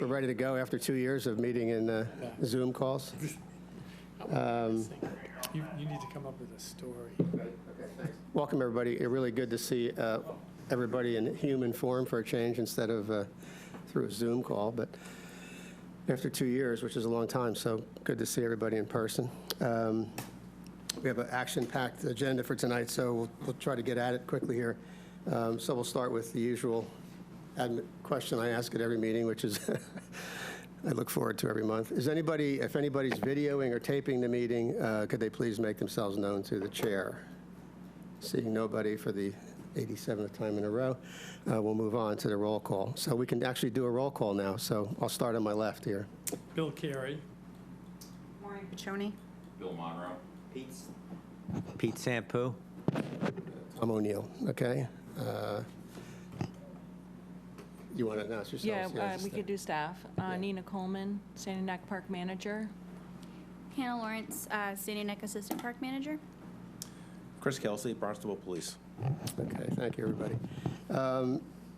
We're ready to go after 2 years of meeting in Zoom calls. You need to come up with a story. Okay, thanks. Welcome, everybody. It's really good to see everybody in human form for a change instead of through a Zoom call. But after 2 years, which is a long time, so good to see everybody in person. We have an action-packed agenda for tonight, so we'll try to get at it quickly here. So we'll start with the usual question I ask at every meeting, which is I look forward to every month. If anybody's videoing or taping the meeting, could they please make themselves known to the chair? Seeing nobody for the 87th time in a row, we'll move on to the roll call. So we can actually do a roll call now. So I'll start on my left here. Bill Carey. Maureen Piccioni. Bill Monroe. Pete Sampu. Tom O'Neill. Okay. You want to announce yourselves? Yeah, we could do staff. Nina Coleman, Sandy Neck Park Manager. Hannah Lawrence, Sandy Neck Assistant Park Manager. Chris Kelsey, Barnstable Police. Okay, thank you, everybody.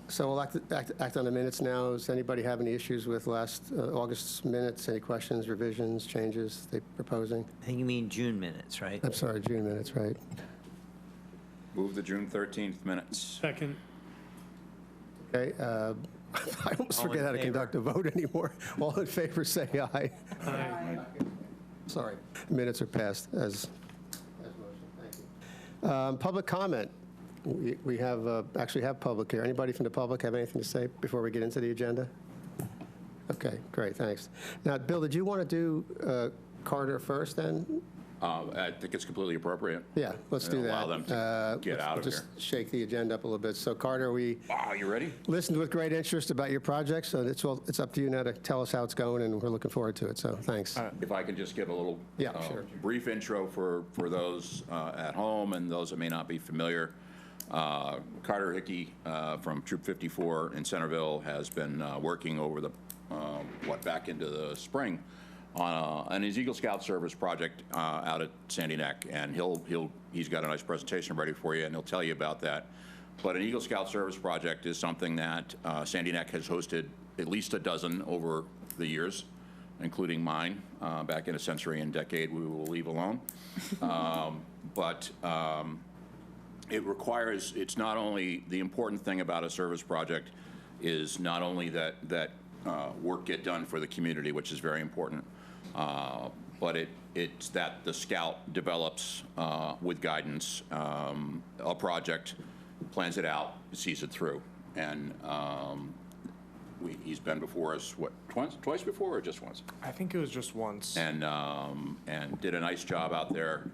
So we'll act on the minutes now. Does anybody have any issues with last August's minutes? Any questions, revisions, changes they proposing? I think you mean June minutes, right? I'm sorry, June minutes, right? Move the June 13th minutes. Second. Okay, I almost All forget in how to favor? conduct a vote anymore. All in favor, say aye. Aye. Sorry, minutes are passed as motion. Thank you. Public comment. We have actually have public here. Anybody from the public have anything to say before we get into the agenda? Okay, great, thanks. Now, Bill, did you want to do Carter first then? I think it's completely appropriate. Yeah, let's do that. Allow them to get out of Just here. shake the agenda up a little bit. So Carter, we You ready? listened with great interest about your project, so it's up to you now to tell us how it's going, and we're looking forward to it, so thanks. If I can just give a little Yeah, sure. brief intro for those at home and those that may not be familiar. Carter Hickey from Troop 54 in Centerville has been working over the, back into the spring on his Eagle Scout service project out at Sandy Neck, and he's got a nice presentation ready for you, and he'll tell you about that. But an Eagle Scout service project is something that Sandy Neck has hosted at least a dozen over the years, including mine back in a century and decade we will leave alone. It requires, it's not only, the important thing about a service project is not only that work get done for the community, which is very important, but it's that the scout develops with guidance a project, plans it out, sees it through. And he's been before us, what, twice before or just once? I think it was just once. And did a nice job out there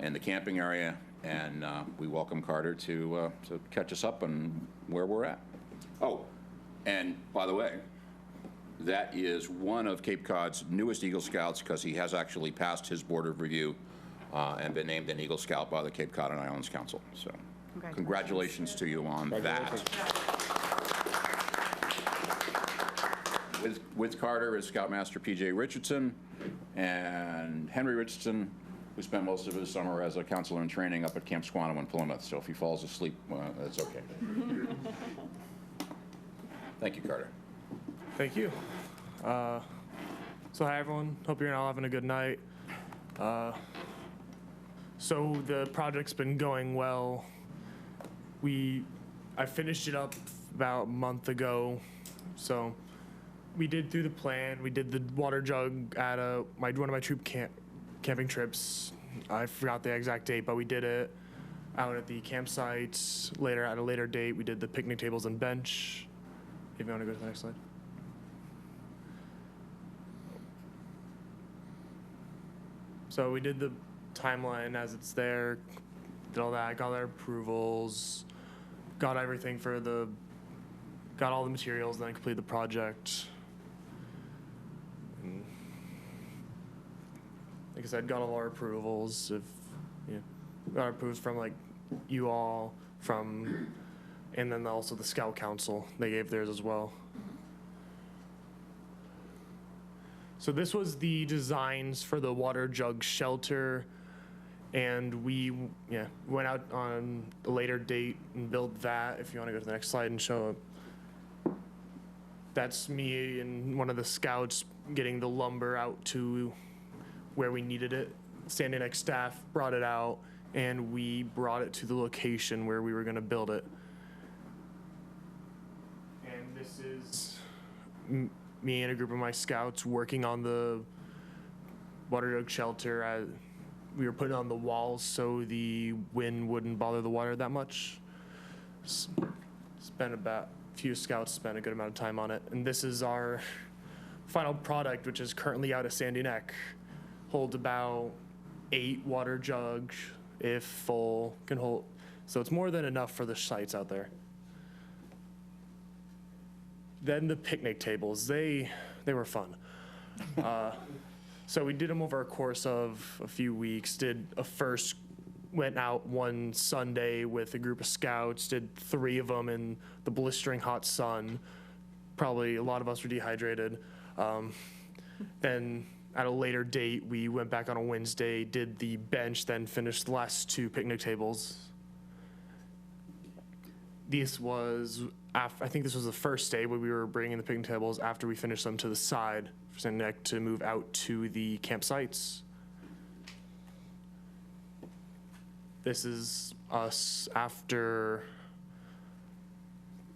in the camping area. And we welcome Carter to catch us up on where we're at. Oh, and by the way, that is one of Cape Cod's newest Eagle Scouts because he has actually passed his board of review and been named an Eagle Scout by the Cape Cod and Islands Council. So congratulations to you on that. With Carter is Scoutmaster P.J. Richardson and Henry Richardson, who spent most of his summer as a counselor in training up at Camp Squantum in Plymouth. So if he falls asleep, that's okay. Thank you, Carter. Thank you. So hi, everyone. Hope you're all having a good night. So the project's been going well. I finished it up about a month ago. So we did through the plan. We did the water jug at one of my troop camping trips. I forgot the exact date, but we did it out at the campsites. Later, at a later date, we did the picnic tables and bench. If you want to go to the next slide. So we did the timeline as it's there, did all that, got our approvals, got everything got all the materials, then completed the project. And like I said, got all our approvals. Got approved from like you all, and then also the Scout Council, they gave theirs as well. So this was the designs for the water jug shelter, and we went out on a later date and built that. If you want to go to the next slide and show That's me and one of the scouts getting the lumber out to where we needed it. Standing next staff brought it out, and we brought it to the location where we were going to build it. And this is me and a group of my scouts working on the water jug shelter. We were putting on the walls so the wind wouldn't bother the water that much. Few scouts spent a good amount of time on it. And this is our final product, which is currently out of Sandy Neck. Holds about 8 water jugs, if full, can hold. So it's more than enough for the sites out there. Then the picnic tables, they were fun. So we did them over a course of a few weeks. Went out one Sunday with a group of scouts, did 3 of them in the blistering hot sun. Probably a lot of us were dehydrated. Then at a later date, we went back on a Wednesday, did the bench, then finished the last 2 picnic tables. I think this was the first day where we were bringing the picnic tables after we finished them to the side for Sandy Neck to move out to the campsites. This is us after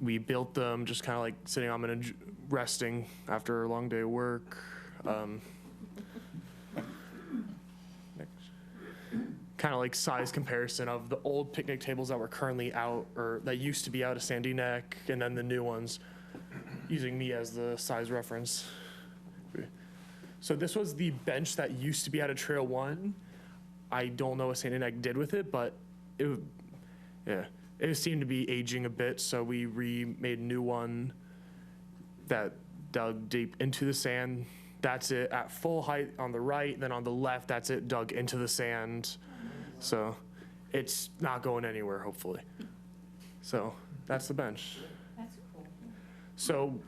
we built them, just kind of like sitting on them and resting after a long day of work. Kind of like size comparison of the old picnic tables that were currently out, or that used to be out of Sandy Neck, and then the new ones, using me as the size reference. So this was the bench that used to be out of Trail 1. I don't know what Sandy Neck did with it, but it seemed to be aging a bit, so we made a new one that dug deep into the sand. That's it at full height on the right, then on the left, that's it dug into the sand. So it's not going anywhere, hopefully. So that's the bench. That's cool. So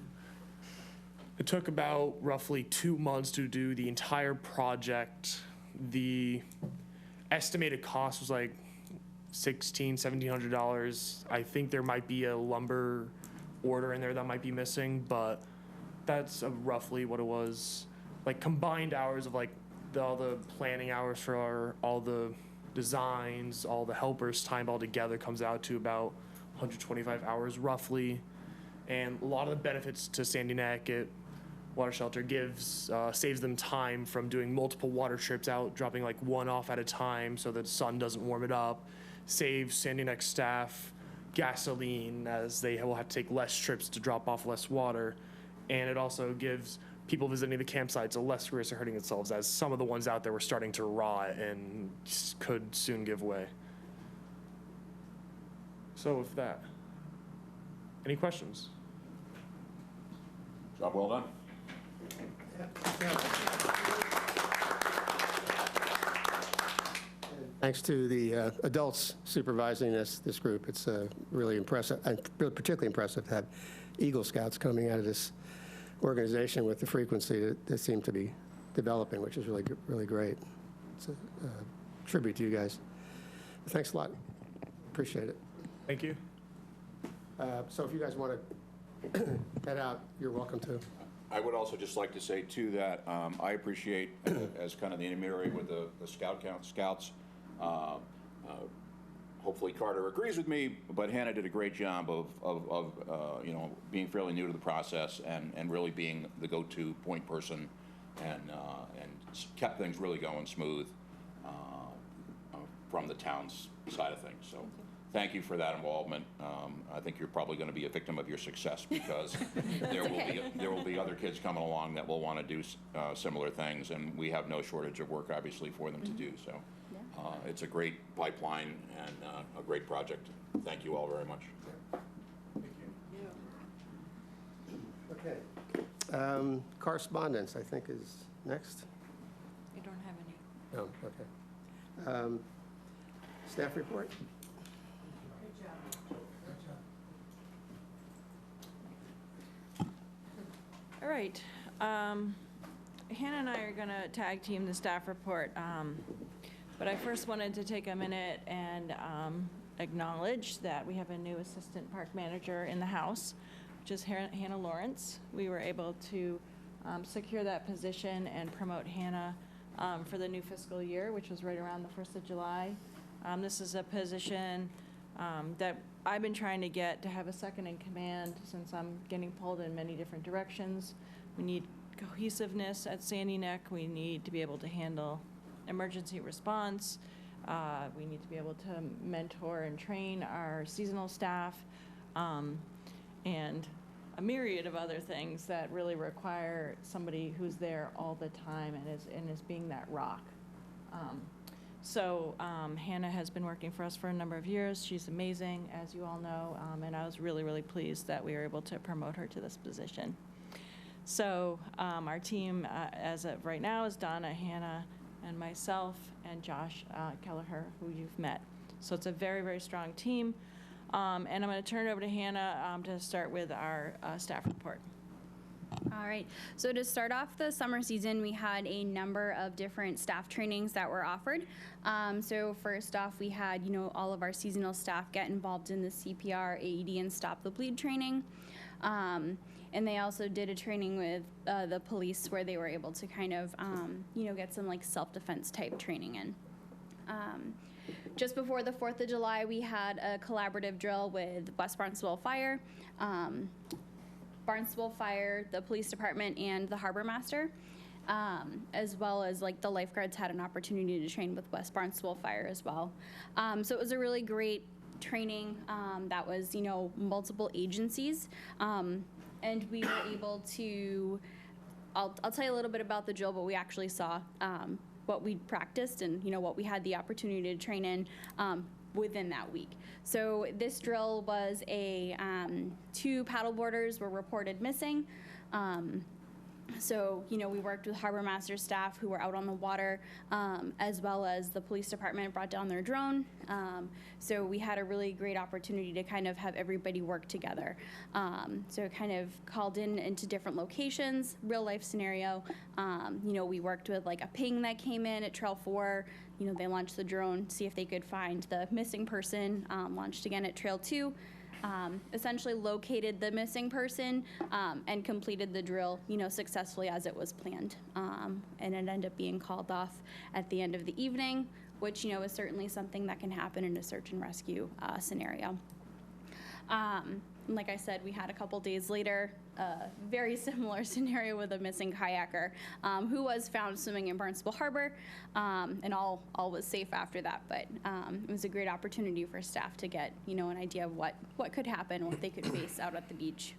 it took about roughly 2 months to do the entire project. The estimated cost was like $1,700. I think there might be a lumber order in there that might be missing, but that's roughly what it was. Like combined hours of like all the planning hours for all the designs, all the helpers timed all together comes out to about 125 hours roughly. And a lot of the benefits to Sandy Neck, water shelter saves them time from doing multiple water trips out, dropping like 1 off at a time so that the sun doesn't warm it up. Saves Sandy Neck staff gasoline, as they will have to take less trips to drop off less water. And it also gives people visiting the campsites a less risk of hurting themselves, as some of the ones out there were starting to rot and could soon give way. So with that, any questions? Job well done. Thanks to the adults supervising this group. It's really impressive, and particularly impressive to have Eagle Scouts coming out of this organization with the frequency that seem to be developing, which is really great. It's a tribute to you guys. Thanks a lot. Appreciate it. Thank you. So if you guys want to head out, you're welcome to. I would also just like to say, too, that I appreciate, as kind of the intermediary with the scouts, hopefully Carter agrees with me, but Hannah did a great job of being fairly new to the process and really being the go-to point person and kept things really going smooth from the town's side of things. So thank you for that involvement. I think you're probably going to be a victim of your success, because there will be other kids coming along that will want to do similar things, and we have no shortage of work, obviously, for them to do. So it's a great pipeline and a great project. Thank you all very much. Okay. Correspondence, I think, is next. I don't have any. Oh, okay. Staff report? All right. Hannah and I are going to tag team the staff report. But I first wanted to take a minute and acknowledge that we have a new assistant park manager in the house. which is Hannah Lawrence. We were able to secure that position and promote Hannah for the new fiscal year, which was right around the 1st of July. This is a position that I've been trying to get to have a second in command since I'm getting pulled in many different directions. We need cohesiveness at Sandy Neck. We need to be able to handle emergency response. We need to be able to mentor and train our seasonal staff, and a myriad of other things that really require somebody who's there all the time and is being that rock. So Hannah has been working for us for a number of years. She's amazing, as you all know, and I was really, really pleased that we were able to promote her to this position. So our team, as of right now, is Donna, Hannah, and myself, and Josh Kelleher, who you've met. So it's a very, very strong team. And I'm going to turn it over to Hannah to start with our staff report. All right, so to start off the summer season, we had a number of different staff trainings that were offered. So first off, we had, all of our seasonal staff get involved in the CPR, AED, and Stop the Bleed training. And they also did a training with the police where they were able to kind of, get some like self-defense type training in. Just before the 4th of July, we had a collaborative drill with West Barnstable Fire, the police department, and the harbor master, as well as like the lifeguards had an opportunity to train with West Barnstable Fire as well. So it was a really great training that was, multiple agencies. And we were able to, I'll tell you a little bit about the drill, but we actually saw what we practiced and, what we had the opportunity to train in within that week. So this drill was a 2 paddleboarders were reported missing. So, we worked with harbor master staff who were out on the water, as well as the police department brought down their drone. So we had a really great opportunity to kind of have everybody work together. So kind of called into different locations, real life scenario. We worked with like a ping that came in at Trail 4. They launched the drone, see if they could find the missing person, launched again at Trail 2. Essentially located the missing person and completed the drill, successfully as it was planned. And it ended up being called off at the end of the evening, which, is certainly something that can happen in a search and rescue scenario. Like I said, we had a couple days later a very similar scenario with a missing kayaker who was found swimming in Barnstable Harbor, and all was safe after that. But it was a great opportunity for staff to get an idea of what could happen, what they could face out at the beach.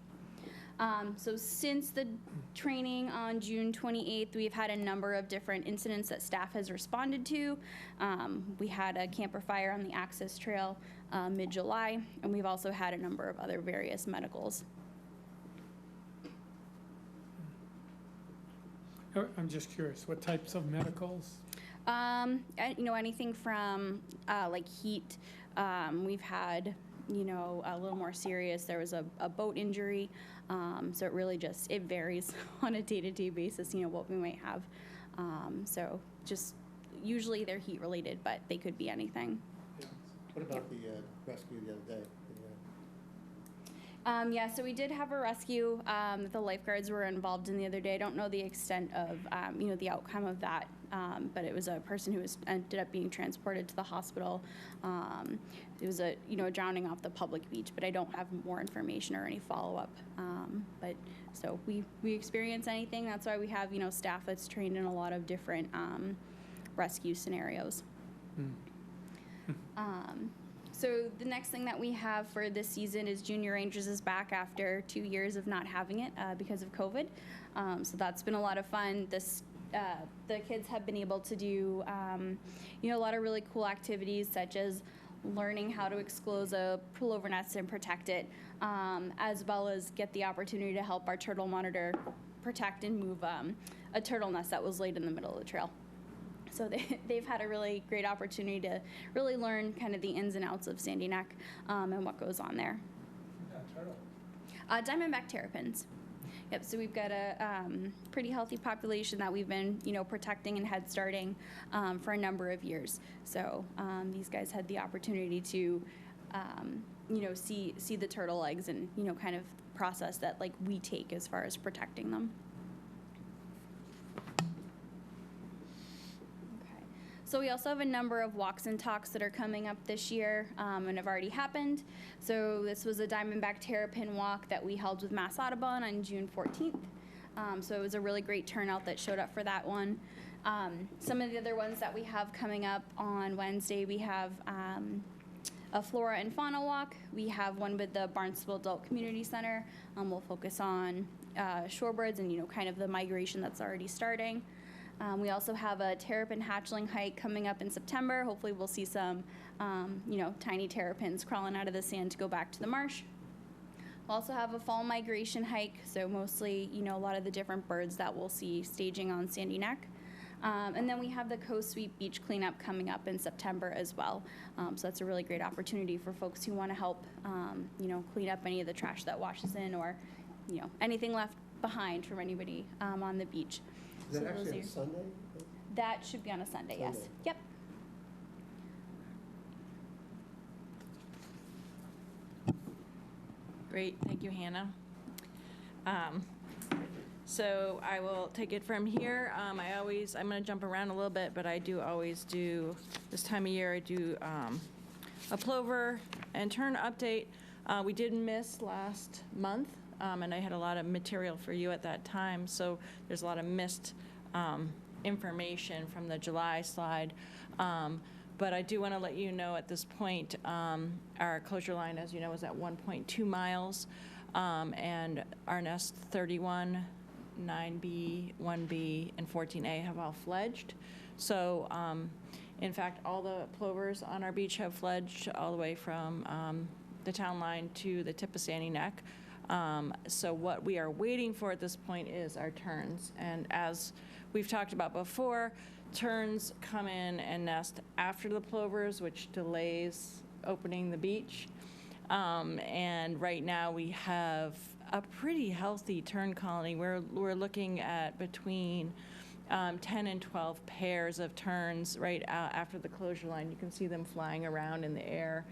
So since the training on June 28th, we've had a number of different incidents that staff has responded to. We had a camper fire on the access trail mid-July, and we've also had a number of other various medicals. I'm just curious, what types of medicals? Anything from like heat. We've had, a little more serious. There was a boat injury. So it really it varies on a day-to-day basis, what we might have. So just usually they're heat related, but they could be anything. What about the rescue the other day? Yeah, so we did have a rescue. The lifeguards were involved in the other day. I don't know the extent of, the outcome of that, but it was a person who ended up being transported to the hospital. It was a drowning off the public beach, but I don't have more information or any follow-up. But so we experience anything. That's why we have, staff that's trained in a lot of different rescue scenarios. So the next thing that we have for this season is Junior Rangers is back after 2 years of not having it because of COVID. So that's been a lot of fun. The kids have been able to do, a lot of really cool activities such as learning how to exclose a plover nest and protect it, as well as get the opportunity to help our turtle monitor protect and move a turtle nest that was laid in the middle of the trail. So they've had a really great opportunity to really learn kind of the ins and outs of Sandy Neck and what goes on there. Diamondback terrapins. Yep, so we've got a pretty healthy population that we've been, protecting and head starting for a number of years. So these guys had the opportunity to, see the turtle eggs and, kind of process that like we take as far as protecting them. Okay. So we also have a number of walks and talks that are coming up this year and have already happened. So this was a Diamondback Terrapin walk that we held with Mass Audubon on June 14th. So it was a really great turnout that showed up for that one. Some of the other ones that we have coming up on Wednesday, we have a flora and fauna walk. We have one with the Barnstable Adult Community Center. We'll focus on shorebirds and, you know, kind of the migration that's already starting. We also have a terrapin hatchling hike coming up in September. Hopefully we'll see some, you know, tiny terrapins crawling out of the sand to go back to the marsh. We'll also have a fall migration hike, so mostly, you know, a lot of the different birds that we'll see staging on Sandy Neck. And then we have the Coast Sweep Beach Cleanup coming up in September as well. So that's a really great opportunity for folks who want to help, you know, clean up any of the trash that washes in or, you know, anything left behind from anybody on the beach. Is that So actually those on are- Sunday? That should be on a Sunday, yes. Sunday. Yep. Great, thank you, Hannah. So I will take it from here. I'm going to jump around a little bit, but I do always do, this time of year, I do a plover and tern update. We did miss last month, and I had a lot of material for you at that time, so there's a lot of missed information from the July slide. But I do want to let you know at this point, our closure line, as you know, is at 1.2 miles, and our nest 31, 9B, 1B, and 14A have all fledged. So, in fact, all the plovers on our beach have fledged all the way from the town line to the tip of Sandy Neck. So what we are waiting for at this point is our terns. And as we've talked about before, terns come in and nest after the plovers, which delays opening the beach. And right now we have a pretty healthy tern colony. We're looking at between 10 and 12 pairs of terns right after the closure line. You can see them flying around in the air,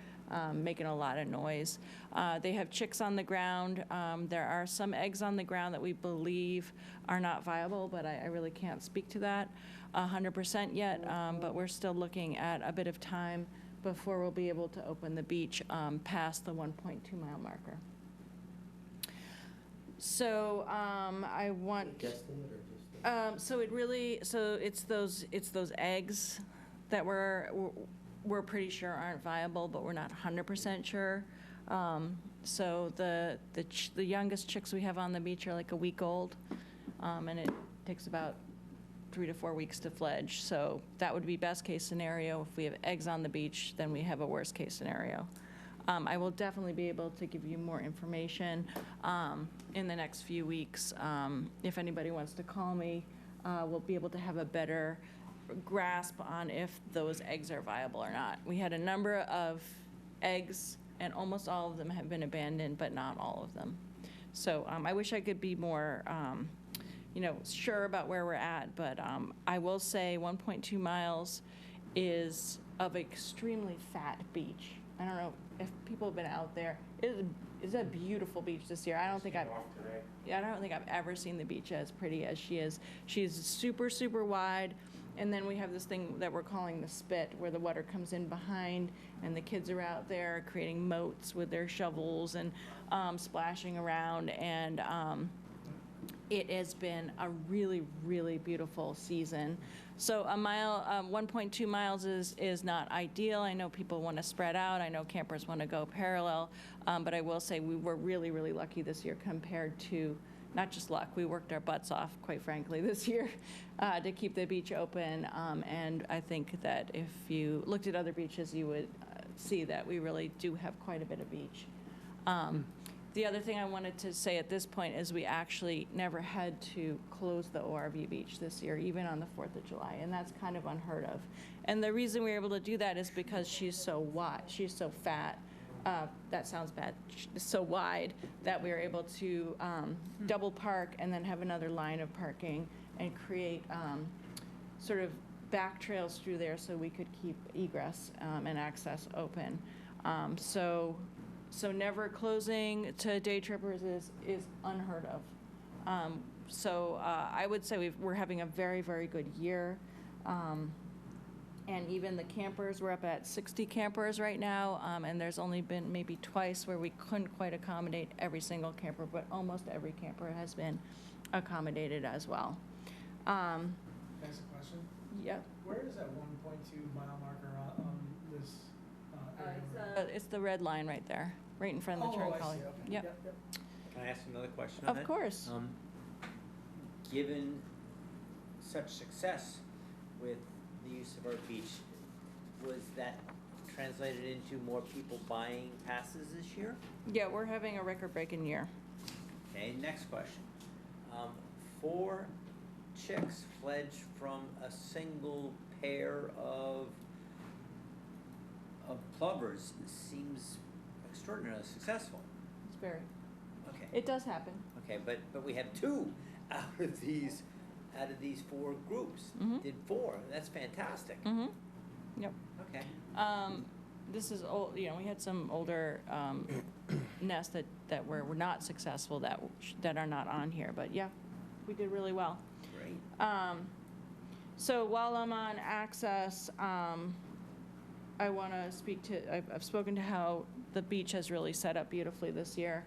making a lot of noise. They have chicks on the ground. There are some eggs on the ground that we believe are not viable, but I really can't speak to that 100% yet. But we're still looking at a bit of time before we'll be able to open the beach past the 1.2-mile marker. So I want. So it's those eggs that we're pretty sure aren't viable, but we're not 100% sure. So the youngest chicks we have on the beach are like a week old, and it takes about 3 to 4 weeks to fledge. So that would be best case scenario. If we have eggs on the beach, then we have a worst case scenario. I will definitely be able to give you more information in the next few weeks. If anybody wants to call me, we'll be able to have a better grasp on if those eggs are viable or not. We had a number of eggs, and almost all of them have been abandoned, but not all of them. So I wish I could be more sure about where we're at, but I will say 1.2 miles is of extremely fat beach. I don't know if people have been out there. It's a beautiful beach this year. I don't think I've ever seen the beach as pretty as she is. She's super, super wide. And then we have this thing that we're calling the spit, where the water comes in behind, and the kids are out there creating moats with their shovels and splashing around. And it has been a really, really beautiful season. So a mile, 1.2 miles is not ideal. I know people want to spread out. I know campers want to go parallel. But I will say we were really, really lucky this year compared to, not just luck, we worked our butts off, quite frankly, this year to keep the beach open. And I think that if you looked at other beaches, you would see that we really do have quite a bit of beach. The other thing I wanted to say at this point is we actually never had to close the ORV beach this year, even on the 4th of July, and that's kind of unheard of. And the reason we were able to do that is because she's so wide, she's so fat, that sounds bad, so wide, that we were able to double park and then have another line of parking and create sort of back trails through there so we could keep egress and access open. So So never closing to day trippers is unheard of. So I would say we're having a very, very good year. And even the campers, we're up at 60 campers right now, and there's only been maybe twice where we couldn't quite accommodate every single camper, but almost every camper has been accommodated as well. Can I ask a question? Yeah. Where is that 1.2 mile marker on this area? It's the red line right there, right in front of the turn I collie. see, okay. Yep. Can I ask another question on Of that? course. Given such success with the use of our beach, was that translated into more people buying passes this year? Yeah, we're having a record-breaking year. Okay, next question. 4 chicks fledged from a single pair of plovers seems extraordinarily successful. It's very. Okay. It does happen. Okay, but we have 2 out of these 4 groups. Mhm. Did 4. That's fantastic. Mm-hmm. Yep. Okay. This is old, we had some older nests that were not successful that are not on here, but yeah, we did really well. Great. So while I'm on access, I want to speak to, I've spoken to how the beach has really set up beautifully this year.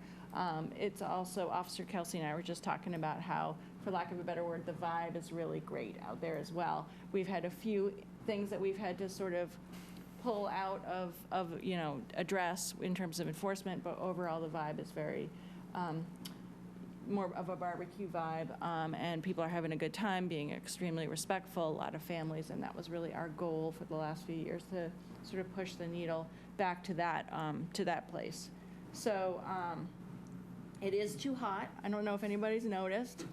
It's also, Officer Kelsey and I were just talking about how, for lack of a better word, the vibe is really great out there as well. We've had a few things that we've had to sort of pull out of address in terms of enforcement, but overall the vibe is very more of a barbecue vibe, and people are having a good time, being extremely respectful, a lot of families, and that was really our goal for the last few years, to sort of push the needle back to that place. So it is too hot. I don't know if anybody's noticed.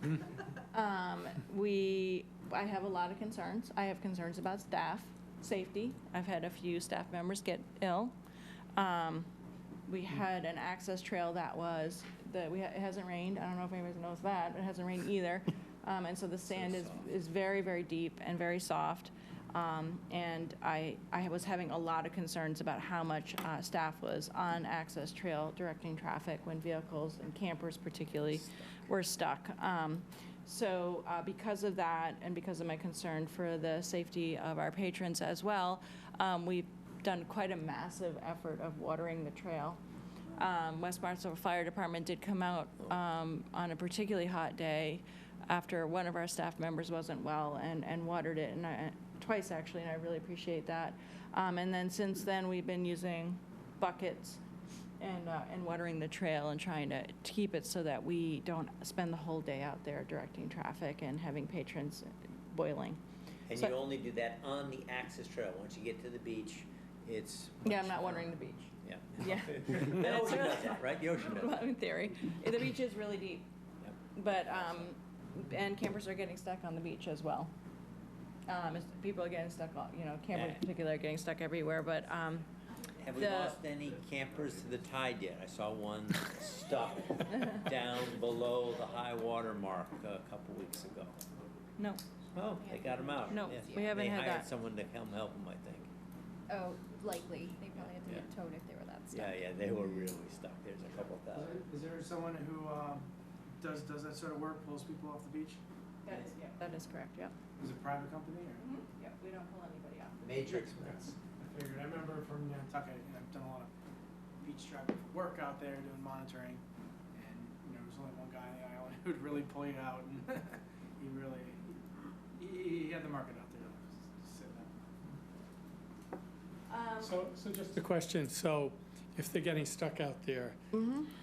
I have a lot of concerns. I have concerns about staff safety. I've had a few staff members get ill. We had an access trail it hasn't rained. I don't know if anybody knows that, but it hasn't rained either. And so the sand is very, very deep and very soft. And I was having a lot of concerns about how much staff was on access trail directing traffic when vehicles and campers particularly were stuck. So because of that, and because of my concern for the safety of our patrons as well, we've done quite a massive effort of watering the trail. West Barnstable Fire Department did come out on a particularly hot day after one of our staff members wasn't well and watered it, and twice actually, and I really appreciate that. And then since then, we've been using buckets and watering the trail and trying to keep it so that we don't spend the whole day out there directing traffic and having patrons boiling. And So- you only do that on the access trail. Once you get to the beach, it's... Yeah, I'm not watering the beach. Yeah. Yeah. The ocean does that, right? The ocean does Well, that. in theory. The beach is really deep. Yep. But, and campers are getting stuck on the beach as well. People are getting stuck, campers Yeah. in particular are getting stuck everywhere, but, Have we lost any campers to the tide yet? I saw one stuck down below the high water mark a couple weeks ago. no. Oh, they got him out. No, Yeah. we haven't had They hired that. someone to come help them, I think. Oh, likely. They probably have to get towed if they were that stuck. Yeah, they were really stuck. There's a couple thousand. Is there someone who does that sort of work, pulls people off the beach? That is correct, yeah. Is it a private company or? Yeah, we don't pull anybody off. Matrix Mess. I figured. I remember from Nantucket, I've done a lot of beach driving work out there doing monitoring, and there was only one guy on the island who'd really pull you out, and he had the market out there. Just say that. So just a question, so if they're getting stuck out there,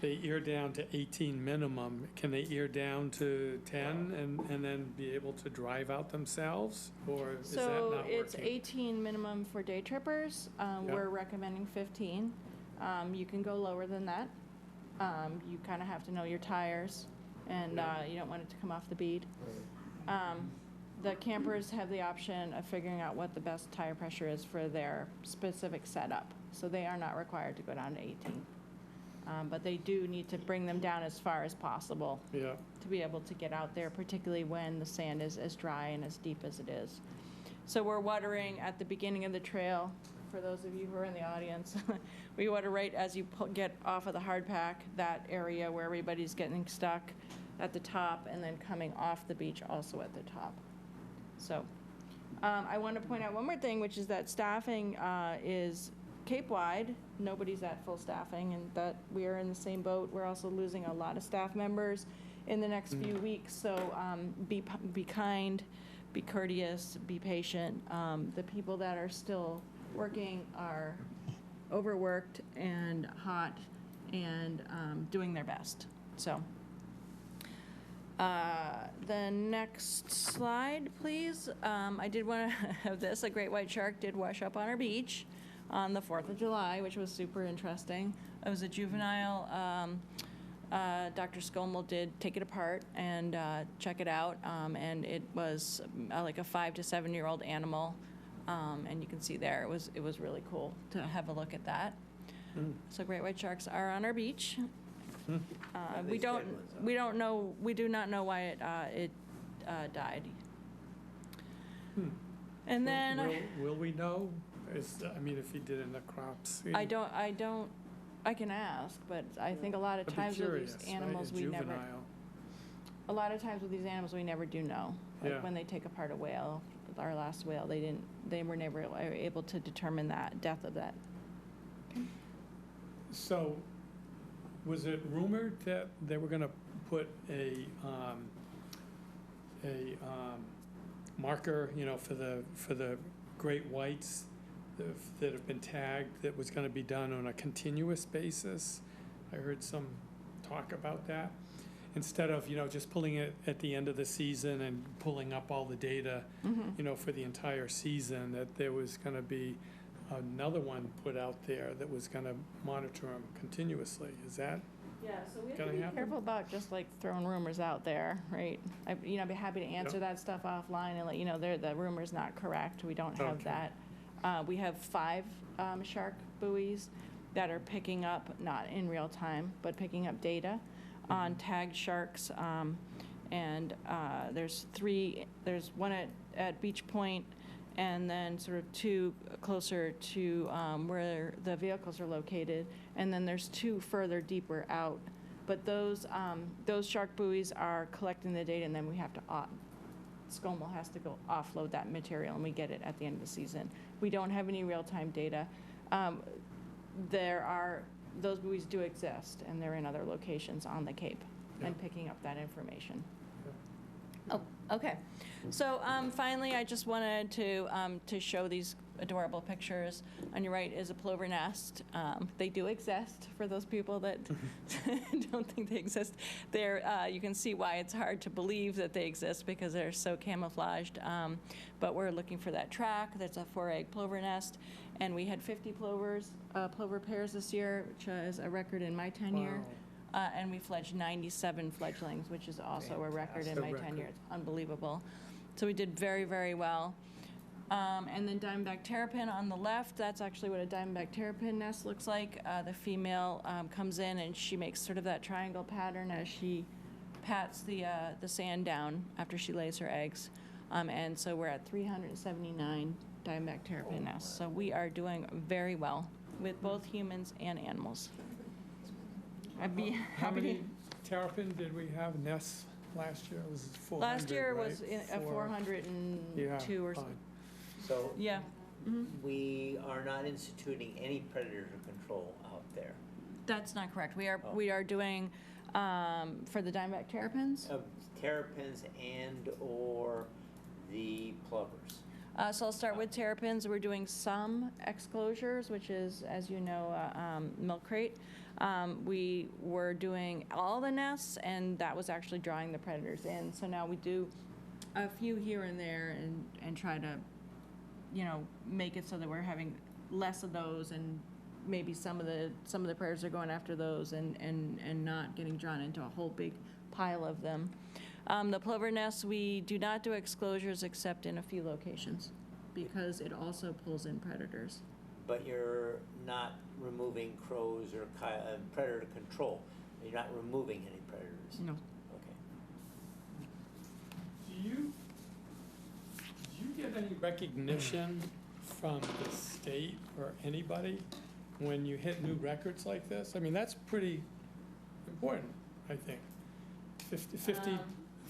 they ear down to 18 minimum, can they ear down to 10 and then be able to drive out themselves? Or is that not So working? it's 18 minimum for day trippers. We're recommending 15. You can go lower than that. You kind of have to know your tires, and you don't want it to come off the bead. The campers have the option of figuring out what the best tire pressure is for their specific setup. So they are not required to go down to 18. But they do need to bring them down as far as possible Yeah, to be able to get out there, particularly when the sand is as dry and as deep as it is. So we're watering at the beginning of the trail for those of you who are in the audience. We water right as you get off of the hard pack, that area where everybody's getting stuck at the top, and then coming off the beach also at the top. So I want to point out one more thing, which is that staffing is Cape-wide. Nobody's at full staffing, and that we are in the same boat. We're also losing a lot of staff members in the next few weeks, so be kind, be courteous, be patient. The people that are still working are overworked and hot and doing their best. So the next slide, please. I did want to have this. A great white shark did wash up on our beach on the 4th of July, which was super interesting. It was a juvenile. Dr. Scommel did take it apart and check it out, and it was like a 5 to 7 year old animal, and you can see there it was really cool to have a look at that. So great white sharks are on our beach. We do not know why it died. And then Will we know? I mean, if he did in the crops. I can ask, but I think a lot of I'd be times curious, with these right? animals, A we never. juvenile. A lot of times with these animals, we never do know. Like Yeah. when they take apart a whale, our last whale, they were never able to determine that death of that. So, was it rumored that they were gonna put a marker, for the great whites that have been tagged, that was gonna be done on a continuous basis? I heard some talk about that. Instead of, just pulling it at the end of the season and pulling up all the data, for the entire season, that there was gonna be another one put out there that was gonna monitor them continuously. Is that? Yeah, so we have Gonna to be happen? careful about just like throwing rumors out there, right? I'd be happy to answer Yep. that stuff offline and let you know the rumor's not correct. We don't have Okay. that. We have 5 shark buoys that are picking up, not in real time, but picking up data on tagged sharks. And there's 3, there's one at Beach Point, and then sort of 2 closer to where the vehicles are located, and then there's 2 further deeper out. But those shark buoys are collecting the data, and then we have to, Scommel has to go offload that material, and we get it at the end of the season. We don't have any real-time data. Those buoys do exist, and they're in other locations on the Cape and picking up that information. Oh, okay. So finally, I just wanted to show these adorable pictures. On your right is a plover nest. They do exist for those people that don't think they exist. You can see why it's hard to believe that they exist because they're so camouflaged. But we're looking for that track. That's a 4-egg plover nest. And we had 50 plover pairs this year, which is a record in my tenure. Wow. And we fledged 97 fledglings, which is also a record in my tenure. It's unbelievable. So we did very, very well. And then Diamondback Terrapin on the left, that's actually what a Diamondback Terrapin nest looks like. The female comes in and she makes sort of that triangle pattern as she pats the sand down after she lays her eggs. And so we're at 379 Diamondback Terrapin nests. So we are doing very well with both humans and animals. I'd be How happy many to. terrapin did we have nests last year? It was 400, Last year right? was a 402 or so. fine. So Yeah. we are not instituting any predator control out there. That's not correct. We are Oh. we are doing for the Diamondback Terrapins. Of terrapins and or the plovers. So I'll start with terrapins. We're doing some exclosures, which is, as you know, milk crate. We were doing all the nests, and that was actually drawing the predators in. So now we do a few here and there, and try to, make it so that we're having less of those, and maybe some of the predators are going after those, and not getting drawn into a whole big pile of them. The plover nests, we do not do exclosures except in a few locations because it also pulls in predators. But you're not removing crows or predator control. You're not removing any predators. No. Okay. Do you get any recognition from the state or anybody when you hit new records like this? I mean, that's pretty important, I think.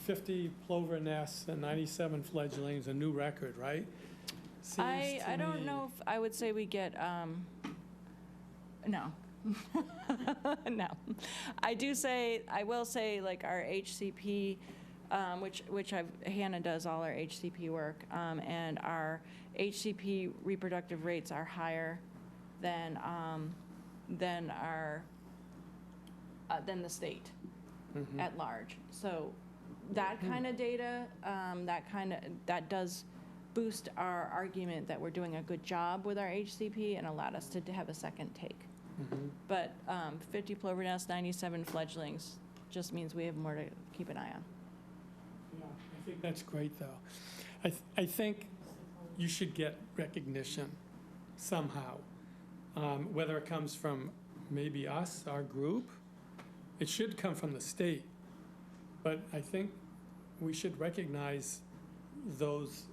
50 plover nests and 97 fledglings, a new record, right? Seems I to don't me- know if I would say we get, no. No. I will say, like, our HCP, which Hannah does all our HCP work, and our HCP reproductive rates are higher than the state at large. So that kind of data, that does boost our argument that we're doing a good job with our HCP and allowed us to have a second take. But 50 plover nests, 97 fledglings just means we have more to keep an eye on. Yeah, I think that's great, though. I think you should get recognition somehow, whether it comes from maybe us, our group. It should come from the state, but I think we should recognize those,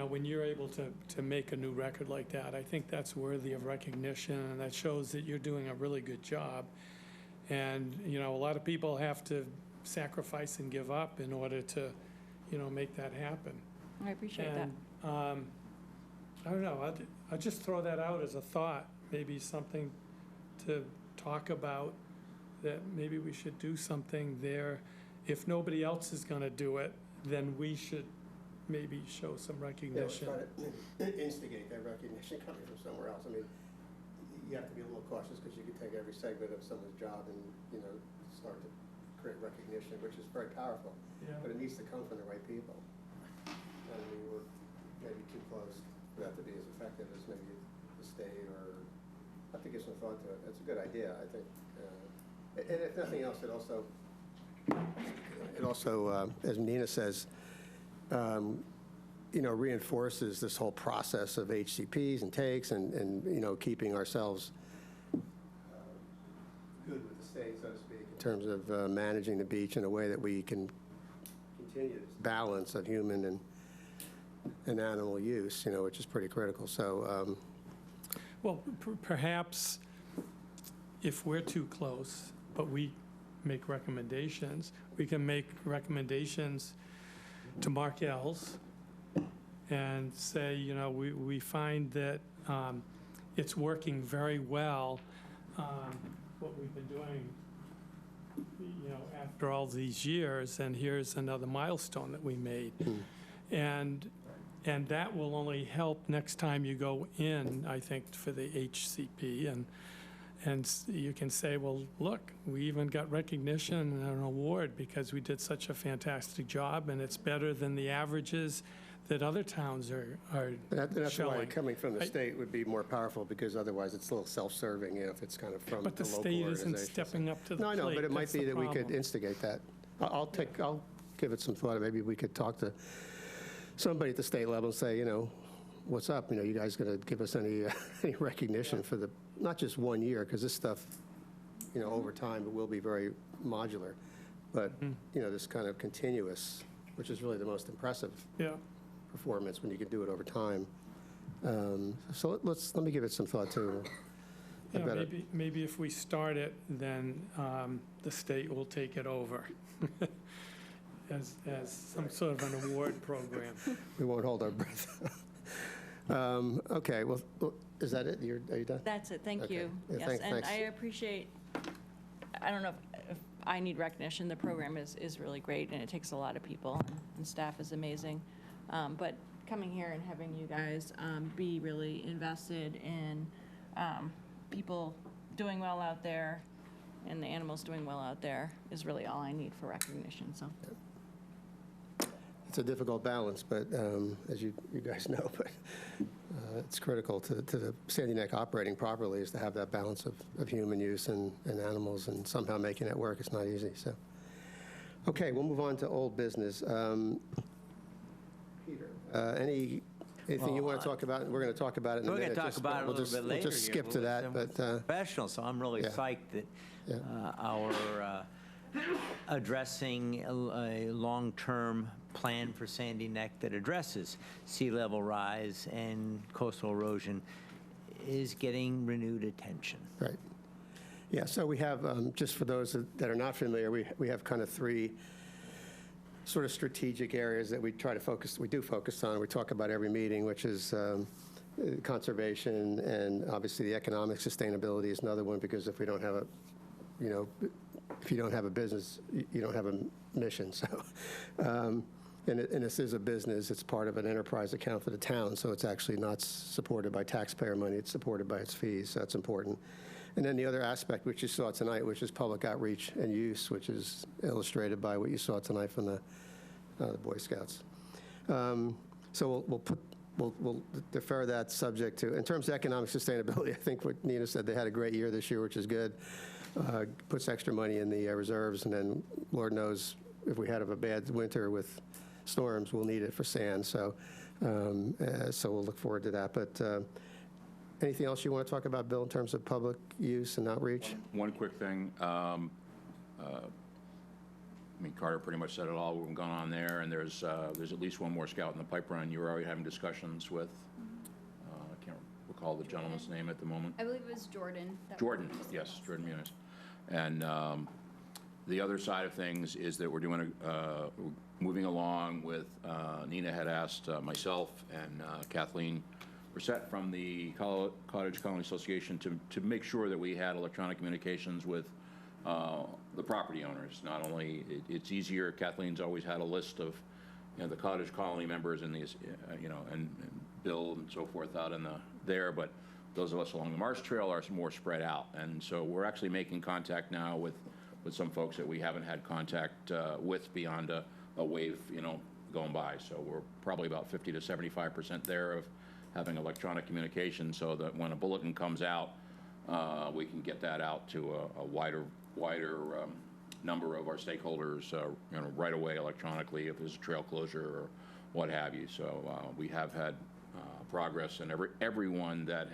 when you're able to make a new record like that. I think that's worthy of recognition, and that shows that you're doing a really good job. And, a lot of people have to sacrifice and give up in order to, make that happen. I appreciate that. And, I don't know, I'll just throw that out as a thought, maybe something to talk about, that maybe we should do something there. If nobody else is gonna do it, then we should maybe show some recognition. Try to instigate that recognition coming from somewhere else. I mean, you have to be a little cautious because you can take every segment of someone's job and, start to create recognition, which is very powerful. Yeah. But it needs to come from the right people. And we were maybe too close for that to be as effective as maybe the state, or have to give some thought to it. That's a good idea, I think. And if nothing else, it also, as Nina says, reinforces this whole process of HCPs and takes and keeping ourselves good with the state, so to speak, in terms of managing the beach in a way that we can continue this balance of human and animal use, which is pretty critical. So, Well, perhaps if we're too close, but we make recommendations, we can make recommendations to Mark Ells and say, we find that it's working very well, what we've been doing, after all these years, and here's another milestone that we made. And that will only help next time you go in, I think, for the HCP. And you can say, well, look, we even got recognition and an award because we did such a fantastic job, and it's better than the averages that other towns are that's showing. why coming from the state would be more powerful, because otherwise it's a little self-serving, if it's kind of from the But the local state organization. isn't stepping up to the No, I plate. know, but it might That's be the that we could problem. instigate that. I'll give it some thought. Maybe we could talk to somebody at the state level and say, what's up? You guys going to give us any recognition for not just 1 year, because this stuff, over time, it will be very modular, but, this kind of continuous, which is really the most impressive Yeah. performance when you can do it over time. So let me give it some thought too. I Yeah, better- maybe if we start it, then the state will take it over as some sort of an award program. We won't hold our breath. Okay, well, is that it? Are you done? That's it, thank Okay. you. Yeah, Yes, and thanks. I appreciate, I don't know if I need recognition, the program is really great, and it takes a lot of people, and staff is amazing. But coming here and having you guys be really invested in people doing well out there and the animals doing well out there is really all I need for recognition, so. It's a difficult balance, but as you guys know, but it's critical to the Sandy Neck operating properly, is to have that balance of human use and animals, and somehow making it work. It's not easy. So, okay, we'll move on to old business. Peter, anything you want to talk about? We're going to talk about it in a We're minute. going to talk about it a little bit later. We'll just skip to that. But professional, so I'm really yeah. psyched that Yeah. our addressing a long-term plan for Sandy Neck that addresses sea level rise and coastal erosion is getting renewed attention. Right. Yeah, so we have, just for those that are not familiar, we have kind of three sort of strategic areas that we do focus on. We talk about every meeting, which is conservation, and obviously the economic sustainability is another one, because if we don't have a, if you don't have a business, you don't have a mission. So, and this is a business, it's part of an enterprise account for the town, so it's actually not supported by taxpayer money, it's supported by its fees, so that's important. And then the other aspect, which you saw tonight, which is public outreach and use, which is illustrated by what you saw tonight from the Boy Scouts. So we'll defer that subject to, in terms of economic sustainability, I think what Nina said, they had a great year this year, which is good. Puts extra money in the reserves, and then Lord knows if we had a bad winter with storms, we'll need it for sand. So, so we'll look forward to that. But anything else you want to talk about, Bill, in terms of public use and outreach? One quick thing. I mean, Carter pretty much said it all. We've gone on there, and there's at least one more scout in the pipeline. You were already having discussions with. I can't recall the gentleman's name at the moment. I believe it was Jordan. Jordan, yes, Jordan Muniz. And the other side of things is that we're doing moving along with, Nina had asked myself and Kathleen Brissette from the Cottage Colony Association to make sure that we had electronic communications with the property owners. Not only, it's easier, Kathleen's always had a list of, the cottage colony members and these, and Bill and so forth out in there, but those of us along the Marsh Trail are more spread out. And so we're actually making contact now with some folks that we haven't had contact with beyond a wave, going by. So we're probably about 50 to 75% there of having electronic communication, so that when a bulletin comes out, we can get that out to a wider number of our stakeholders, right away electronically if there's a trail closure or what have you. So we have had progress, and everyone that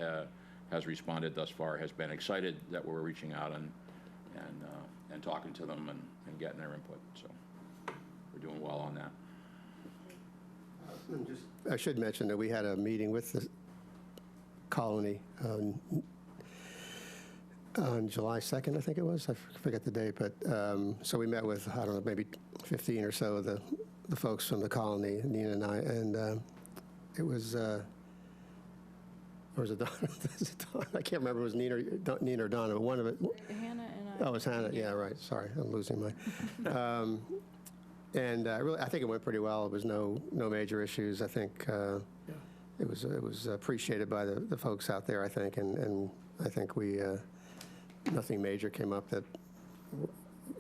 has responded thus far has been excited that we're reaching out and talking to them and getting their input. So we're doing well on that. I should mention that we had a meeting with the colony on July 2nd, I think it was. I forget the date, but so we met with, I don't know, maybe 15 or so of the folks from the colony, Nina and I, and it was, or was it Donna? I can't remember if it was Nina or Donna, but one of it. Hannah and I. Oh, it was Hannah, yeah, right, sorry, I'm losing my. And really, I think it went pretty well. It was no major issues. I think it was appreciated by the folks out there, I think, and I think nothing major came up that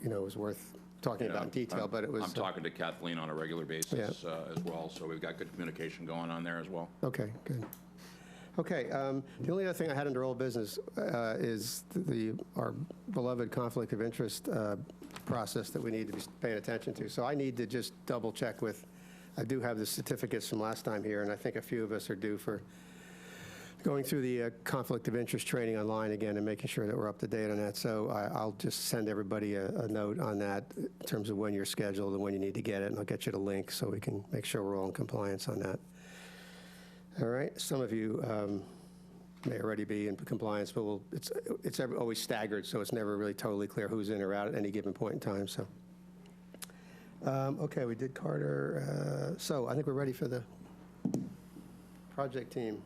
was worth talking about in detail. But it was. I'm talking to Kathleen on a regular basis as well, so we've got good communication going on there as well. Okay, good. Okay, the only other thing I had under old business is our beloved conflict of interest process that we need to be paying attention to. So I need to just double check with, I do have the certificates from last time here, and I think a few of us are due for going through the conflict of interest training online again and making sure that we're up to date on that. So I'll just send everybody a note on that in terms of when you're scheduled and when you need to get it, and I'll get you the link so we can make sure we're all in compliance on that. All right, some of you may already be in compliance, but it's always staggered, so it's never really totally clear who's in or out at any given point in time. So, okay, we did Carter. So I think we're ready for the project team.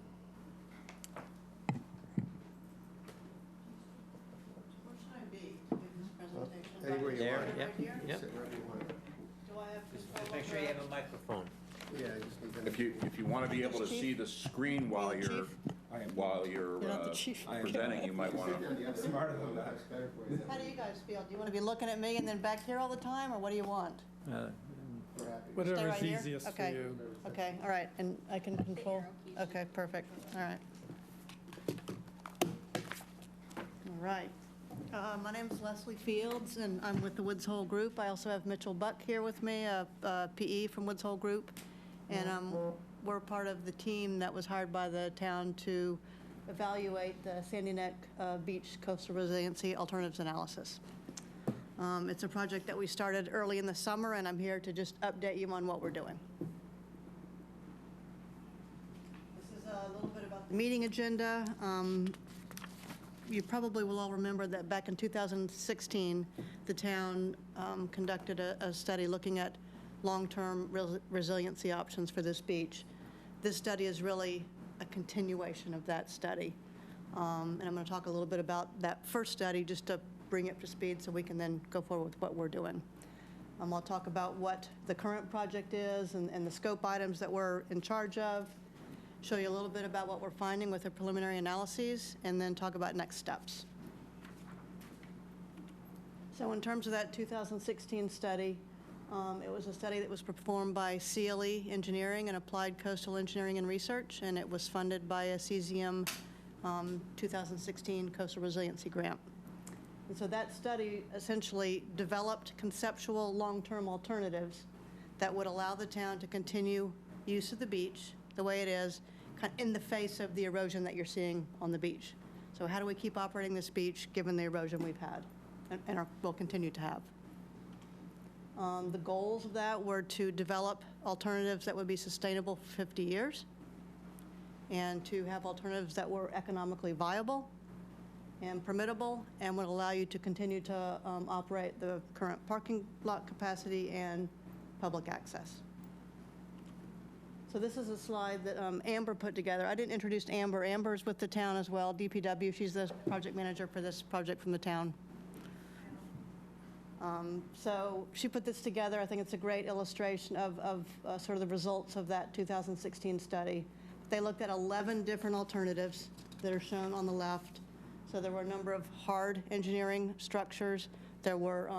Where should I be to give this presentation? Anywhere you There, want. yep, yep. Sit wherever you want. Do I have Just make sure you have a microphone. Yeah, you just need to. If you want to be able to see the screen while you're You're not the chief. presenting, you might want to. How do you guys feel? Do you want to be looking at me and then back here all the time, or what do you want? Stay Whatever's right here? easiest for Okay. you. Okay, all right, and I can control? Okay, perfect, all right. All right. My name's Leslie Fields, and I'm with the Woods Hole Group. I also have Mitchell Buck here with me, a PE from Woods Hole Group. And we're part of the team that was hired by the town to evaluate the Sandy Neck Beach Coastal Resiliency Alternatives Analysis. It's a project that we started early in the summer, and I'm here to just update you on what we're doing. This is a little bit about the meeting agenda. You probably will all remember that back in 2016, the town conducted a study looking at long-term resiliency options for this beach. This study is really a continuation of that study. And I'm going to talk a little bit about that first study just to bring it up to speed so we can then go forward with what we're doing. I'll talk about what the current project is and the scope items that we're in charge of, show you a little bit about what we're finding with the preliminary analyses, and then talk about next steps. So in terms of that 2016 study, it was a study that was performed by CLE Engineering and Applied Coastal Engineering and Research, and it was funded by a CZM 2016 Coastal Resiliency Grant. And so that study essentially developed conceptual long-term alternatives that would allow the town to continue use of the beach the way it is, kind of in the face of the erosion that you're seeing on the beach. So how do we keep operating this beach given the erosion we've had and will continue to have? The goals of that were to develop alternatives that would be sustainable for 50 years and to have alternatives that were economically viable and permittable and would allow you to continue to operate the current parking lot capacity and public access. So this is a slide that Amber put together. I didn't introduce Amber. Amber's with the town as well, DPW. She's the project manager for this project from the town. So she put this together. I think it's a great illustration of sort of the results of that 2016 study. They looked at 11 different alternatives that are shown on the left. So there were a number of hard engineering structures. There were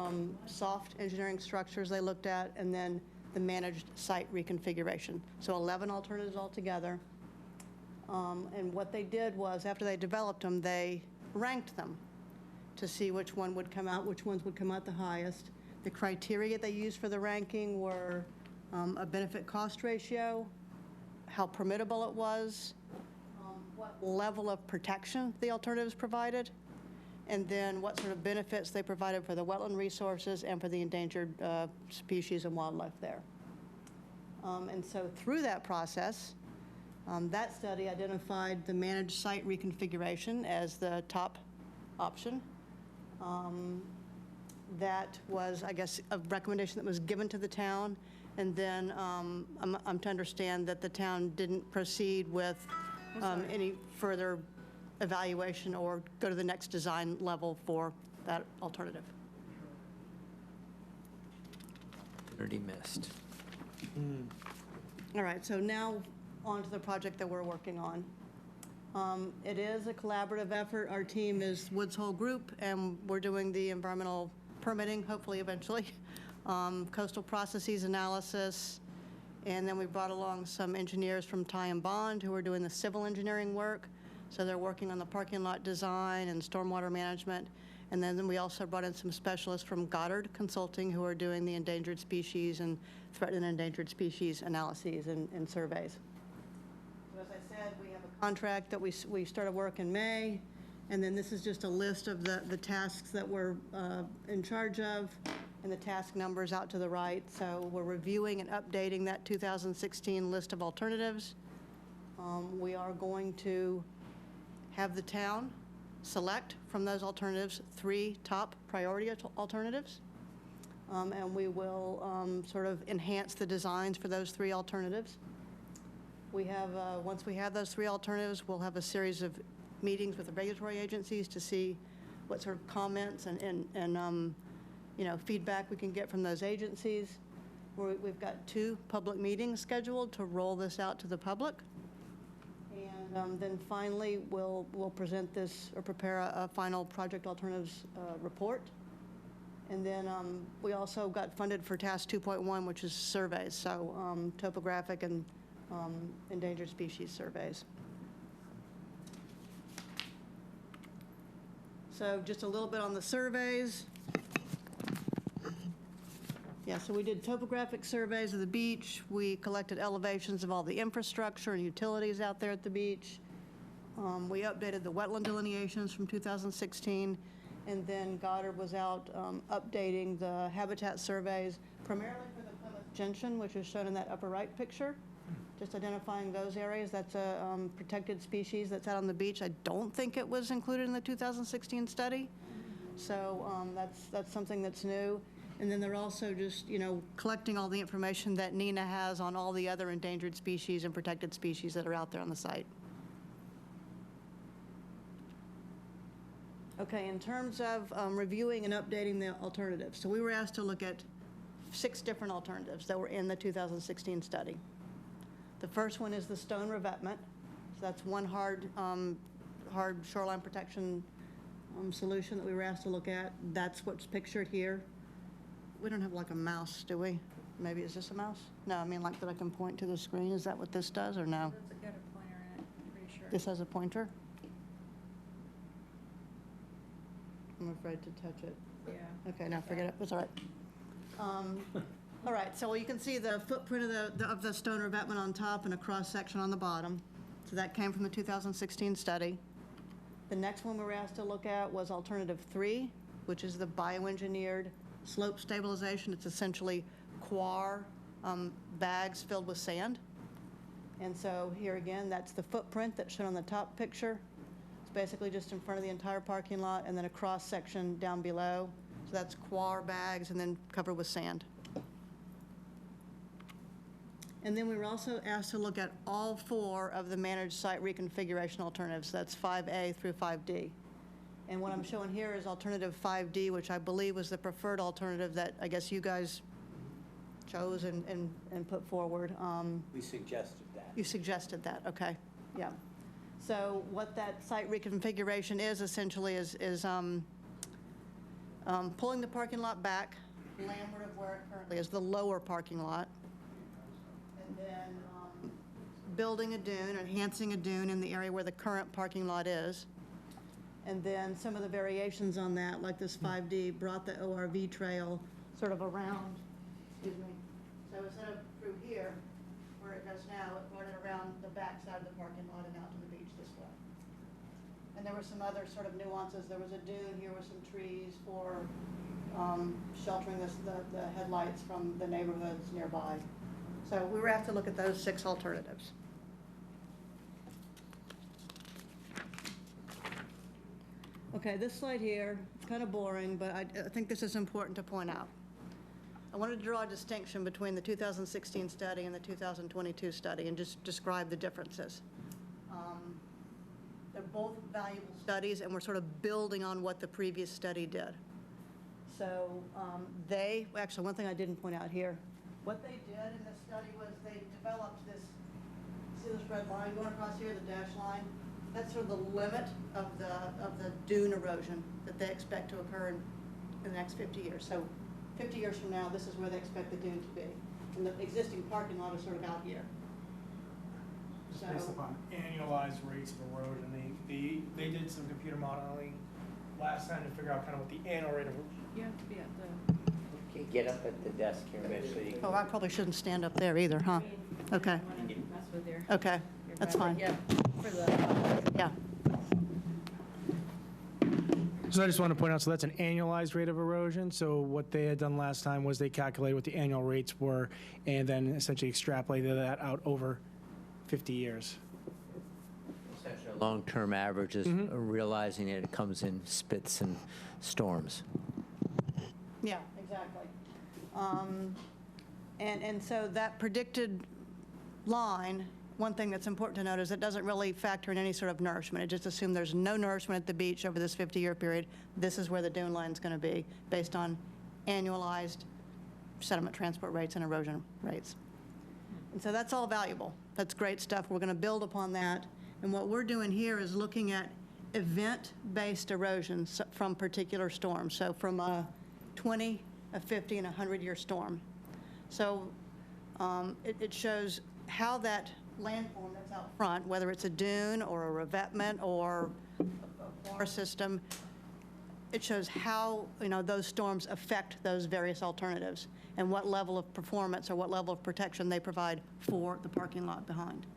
soft engineering structures they looked at, and then the managed site reconfiguration. So 11 alternatives altogether. And what they did was, after they developed them, they ranked them to see which one would come out, which ones would come out the highest. The criteria they used for the ranking were a benefit-cost ratio, how permittable it was, what level of protection the alternatives provided, and then what sort of benefits they provided for the wetland resources and for the endangered species and wildlife there. And so through that process, that study identified the managed site reconfiguration as the top option. That was, I guess, a recommendation that was given to the town, and then I'm to understand that the town didn't proceed with any further evaluation or go to the next design level for that alternative. Already missed. All right, so now on to the project that we're working on. It is a collaborative effort. Our team is Woods Hole Group, and we're doing the environmental permitting, hopefully eventually, coastal processes analysis, and then we brought along some engineers from Ty and Bond who are doing the civil engineering work. So they're working on the parking lot design and stormwater management. And then we also brought in some specialists from Goddard Consulting who are doing the endangered species and threatened and endangered species analyses and surveys. So as I said, we have a contract that we started work in May. And then this is just a list of the tasks that we're in charge of and the task numbers out to the right. So we're reviewing and updating that 2016 list of alternatives. We are going to have the town select from those alternatives 3 top priority alternatives. And we will sort of enhance the designs for those 3 alternatives. We have, once we have those 3 alternatives, we'll have a series of meetings with the regulatory agencies to see what sort of comments and you know, feedback we can get from those agencies. We've got 2 public meetings scheduled to roll this out to the public. And then finally, we'll present this or prepare a final project alternatives report. And then we also got funded for task 2.1, which is surveys, so topographic and endangered species surveys. So just a little bit on the surveys. Yeah, so we did topographic surveys of the beach. We collected elevations of all the infrastructure and utilities out there at the beach. We updated the wetland delineations from 2016. And then Goddard was out updating the habitat surveys, primarily for the Plymouth gentian, which is shown in that upper right picture. Just identifying those areas. That's a protected species that's out on the beach. I don't think it was included in the 2016 study. So that's something that's new. And then they're also just, collecting all the information that Nina has on all the other endangered species and protected species that are out there on the site. Okay, in terms of reviewing and updating the alternatives. So we were asked to look at 6 different alternatives that were in the 2016 study. The first one is the stone revetment. So that's one hard shoreline protection solution that we were asked to look at. That's what's pictured here. We don't have like a mouse, do we? Maybe, is this a mouse? No, I mean like that I can point to the screen. Is that what this does or no? It's got a pointer in it, I'm pretty sure. This has a pointer? I'm afraid to touch it. Yeah. Okay, now forget it, it's all right. All right, so you can see the footprint of the stone revetment on top and a cross-section on the bottom. So that came from the 2016 study. The next one we were asked to look at was alternative 3, which is the bioengineered slope stabilization. It's essentially coir bags filled with sand. And so here again, that's the footprint that's shown on the top picture. It's basically just in front of the entire parking lot and then a cross-section down below. So that's coir bags and then covered with sand. And then we were also asked to look at all 4 of the managed site reconfiguration alternatives. That's 5A through 5D. And what I'm showing here is alternative 5D, which I believe was the preferred alternative that I guess you guys chose and put forward. We suggested that. You suggested that, okay, yeah. So what that site reconfiguration is essentially is pulling the parking lot back landward of where it currently is, the lower parking lot, and then building a dune, enhancing a dune in the area where the current parking lot is. And then some of the variations on that, like this 5D, brought the ORV trail sort of around, excuse me. So instead of through here, where it goes now, it brought it around the back side of the parking lot and out to the beach this way. And there were some other sort of nuances. There was a dune here with some trees for sheltering the headlights from the neighborhoods nearby. So we were asked to look at those 6 alternatives. Okay, this slide here, it's kind of boring, but I think this is important to point out. I wanted to draw a distinction between the 2016 study and the 2022 study and just describe the differences. They're both valuable studies, and we're sort of building on what the previous study did. So actually, one thing I didn't point out here, what they did in this study was they developed this, see this red line going across here, the dash line? That's sort of the limit of the dune erosion that they expect to occur in the next 50 years. So 50 years from now, this is where they expect the dune to be. And the existing parking lot is sort of out here. Just based upon annualized rates of erosion. They did some computer modeling last time to figure out kind of what the annual rate of erosion. You have to be at the. Okay, get up at the desk here, Mitch, so you can. Oh, I probably shouldn't stand up there either, huh? Okay, Mess with your. okay, that's fine. Yeah, for the. Yeah. So I just want to point out, so that's an annualized rate of erosion. So what they had done last time was they calculated what the annual rates were and then essentially extrapolated that out over 50 years. Essentially, long-term averages, realizing it comes in spits and storms. Yeah, exactly. And so that predicted line, one thing that's important to note is it doesn't really factor in any sort of nourishment. It just assumes there's no nourishment at the beach over this 50-year period. This is where the dune line's going to be based on annualized sediment transport rates and erosion rates. And so that's all valuable. That's great stuff. We're going to build upon that. And what we're doing here is looking at event-based erosion from particular storms. So from a 20, a 50, and a 100-year storm. So it shows how that landform that's out front, whether it's a dune or a revetment or a bar system, it shows how those storms affect those various alternatives and what level of performance or what level of protection they provide for the parking lot behind.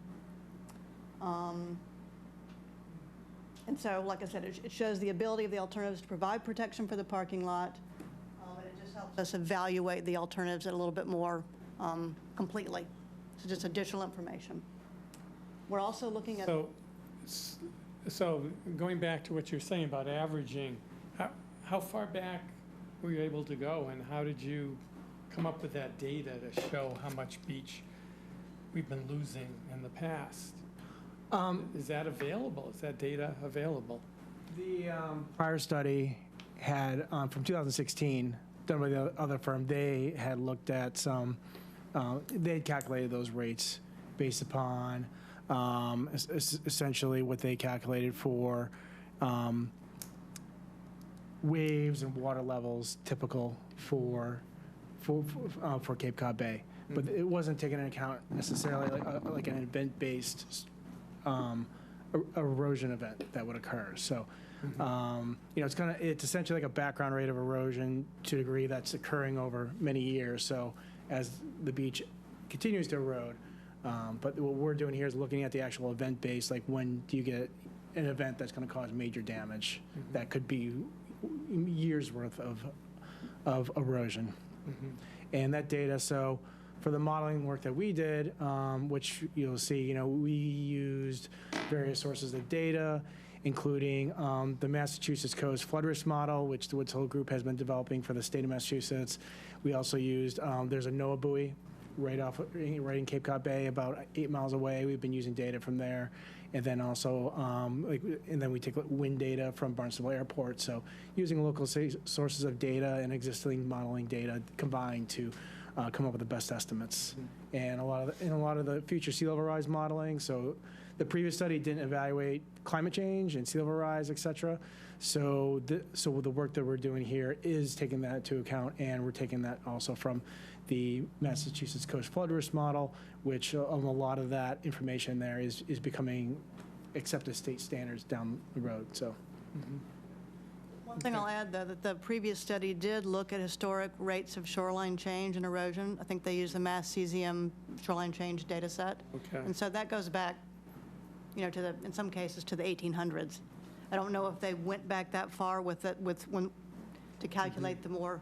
And so, like I said, it shows the ability of the alternatives to provide protection for the parking lot. And it just helps us evaluate the alternatives a little bit more completely. So just additional information. We're also looking at. So going back to what you're saying about averaging, how far back were you able to go, and how did you come up with that data to show how much beach we've been losing in the past? Is that available? Is that data available? The prior study had, from 2016, done by the other firm, they had looked at some, they had calculated those rates based upon essentially what they calculated for waves and water levels typical for Cape Cod Bay. But it wasn't taken into account necessarily like an event-based erosion event that would occur. So, it's essentially like a background rate of erosion to a degree that's occurring over many years. So as the beach continues to erode, but what we're doing here is looking at the actual event base, like when do you get an event that's going to cause major damage that could be years worth of erosion. And that data, so for the modeling work that we did, which you'll see, we used various sources of data, including the Massachusetts Coast Flood Risk Model, which the Woods Hole Group has been developing for the state of Massachusetts. We also used, there's a NOAA buoy right in Cape Cod Bay, about 8 miles away. We've been using data from there. And then also, and then we take wind data from Barnstable Airport. So using local sources of data and existing modeling data combined to come up with the best estimates. And a lot of the future sea level rise modeling. So the previous study didn't evaluate climate change and sea level rise, et cetera. So the work that we're doing here is taking that into account, and we're taking that also from the Massachusetts Coast Flood Risk Model, which a lot of that information there is becoming accepted state standards down the road. So. One thing I'll add, though, that the previous study did look at historic rates of shoreline change and erosion. I think they used the Mass Cesium shoreline change data set. Okay. And so that goes back, in some cases, to the 1800s. I don't know if they went back that far to calculate the more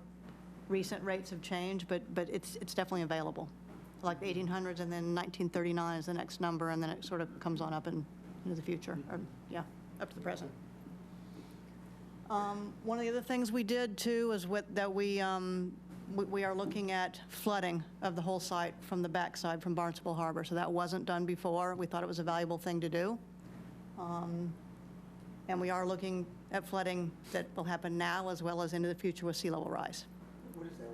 recent rates of change, but it's definitely available. Like the 1800s, and then 1939 is the next number, and then it sort of comes on up into the future, or up to the present. One of the other things we did too is we are looking at flooding of the whole site from the backside from Barnstable Harbor. So that wasn't done before. We thought it was a valuable thing to do. And we are looking at flooding that will happen now as well as into the future with sea level rise. What is that,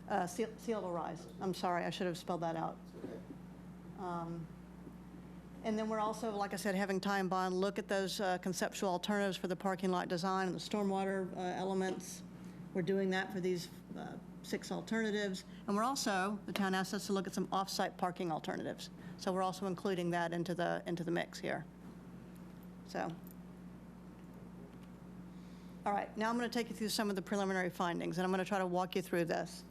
I'm sorry? Sea level rise. I'm sorry, I should have spelled that out. And then we're also, like I said, having Time Bond look at those conceptual alternatives for the parking lot design and the stormwater elements. We're doing that for these 6 alternatives. And we're also, the town asked us to look at some off-site parking alternatives. So we're also including that into the mix here. So. All right, now I'm going to take you through some of the preliminary findings, and I'm going to try to walk you through this.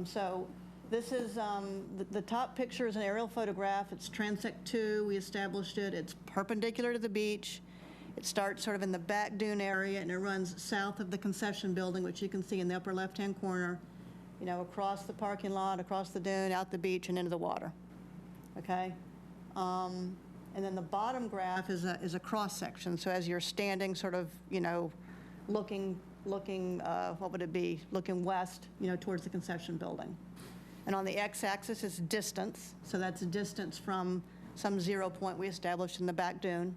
So this is, the top picture is an aerial photograph. It's transect 2. We established it. It's perpendicular to the beach. It starts sort of in the back dune area, and it runs south of the concession building, which you can see in the upper left-hand corner, across the parking lot, across the dune, out the beach, and into the water. Okay? And then the bottom graph is a cross-section. So as you're standing sort of, looking, what would it be? Looking west, towards the concession building. And on the x-axis is distance. So that's distance from some 0 point we established in the back dune.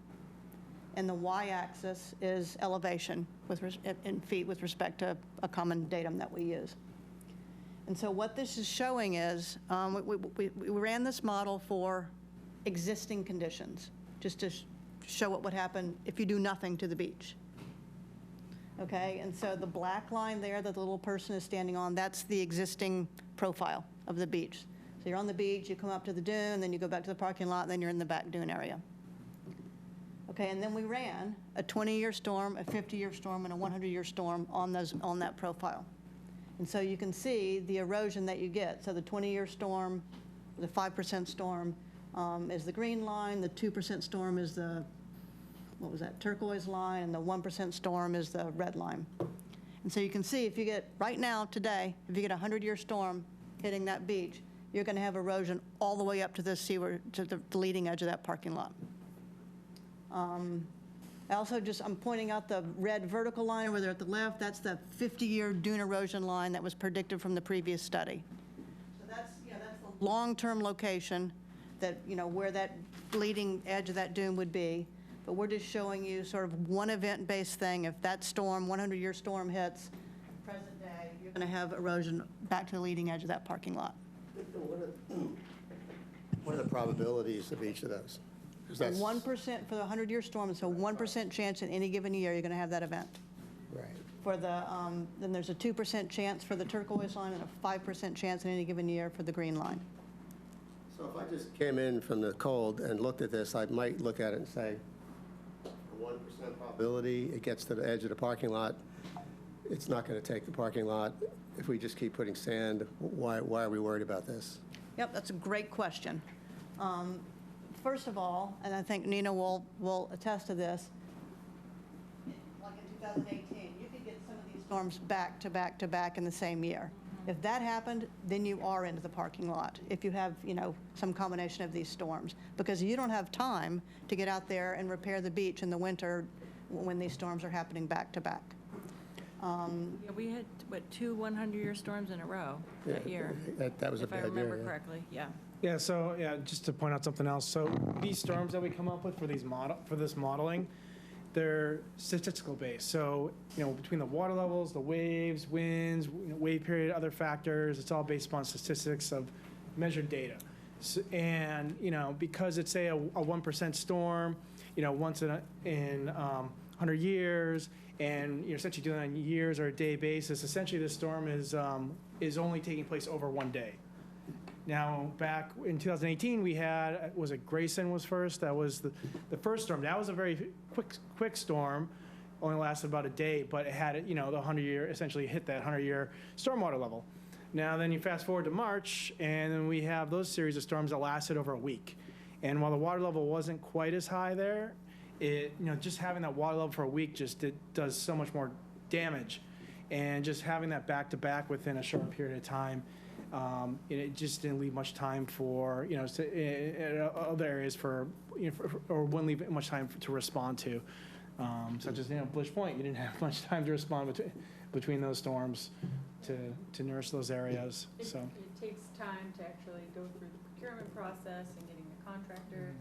And the y-axis is elevation in feet with respect to a common datum that we use. And so what this is showing is, we ran this model for existing conditions, just to show what would happen if you do nothing to the beach. Okay, and so the black line there that the little person is standing on, that's the existing profile of the beach. So you're on the beach, you come up to the dune, then you go back to the parking lot, and then you're in the back dune area. Okay, and then we ran a 20-year storm, a 50-year storm, and a 100-year storm on that profile. And so you can see the erosion that you get. So the 20-year storm, the 5% storm is the green line, the 2% storm is the what was that, turquoise line, and the 1% storm is the red line. And so you can see if you get, right now, today, if you get a 100-year storm hitting that beach, you're going to have erosion all the way up to the seaward, to the leading edge of that parking lot. I'm pointing out the red vertical line over there at the left. That's the 50-year dune erosion line that was predicted from the previous study. So that's the long-term location that, where that leading edge of that dune would be. But we're just showing you sort of one event-based thing. If that storm, 100-year storm hits, present day, you're going to have erosion back to the leading edge of that parking lot. What are the probabilities of each of those? 'Cause that's- 1% for the 100-year storm, so 1% chance in any given year you're going to have that event. Right. For the, then there's a 2% chance for the turquoise line and a 5% chance in any given year for the green line. So if I just came in from the cold and looked at this, I might look at it and say, a 1% probability, it gets to the edge of the parking lot. It's not going to take the parking lot. If we just keep putting sand, why are we worried about this? Yep, that's a great question. First of all, and I think Nina will attest to this, like in 2018, you could get some of these storms back to back to back in the same year. If that happened, then you are into the parking lot, if you have, some combination of these storms, because you don't have time to get out there and repair the beach in the winter when these storms are happening back to back. Yeah, we had, 2 100-year storms in a row that year, That was a if I bad year. remember yeah. correctly, yeah. Yeah, so, just to point out something else. So these storms that we come up with for this modeling, they're statistical based. So, between the water levels, the waves, winds, wave period, other factors, it's all based upon statistics of measured data. So, and, because it's, say, a 1% storm, once in 100 years, and you're essentially doing it on years or a day basis, essentially this storm is only taking place over one day. Now, back in 2018, we had, was it Grayson was first? That was the first storm. That was a very quick storm, only lasted about a day, but it had, the 100-year, essentially hit that 100-year stormwater level. Now, then you fast forward to March, and then we have those series of storms that lasted over a week. And while the water level wasn't quite as high there, it, just having that water level for a week does so much more damage. And just having that back-to-back within a short period of time, it just didn't leave much time for, other areas or wouldn't leave much time to respond to. Such as, Bush Point, you didn't have much time to respond between those storms to nurse those areas, so. It takes time to actually go through the procurement process and getting the contractor,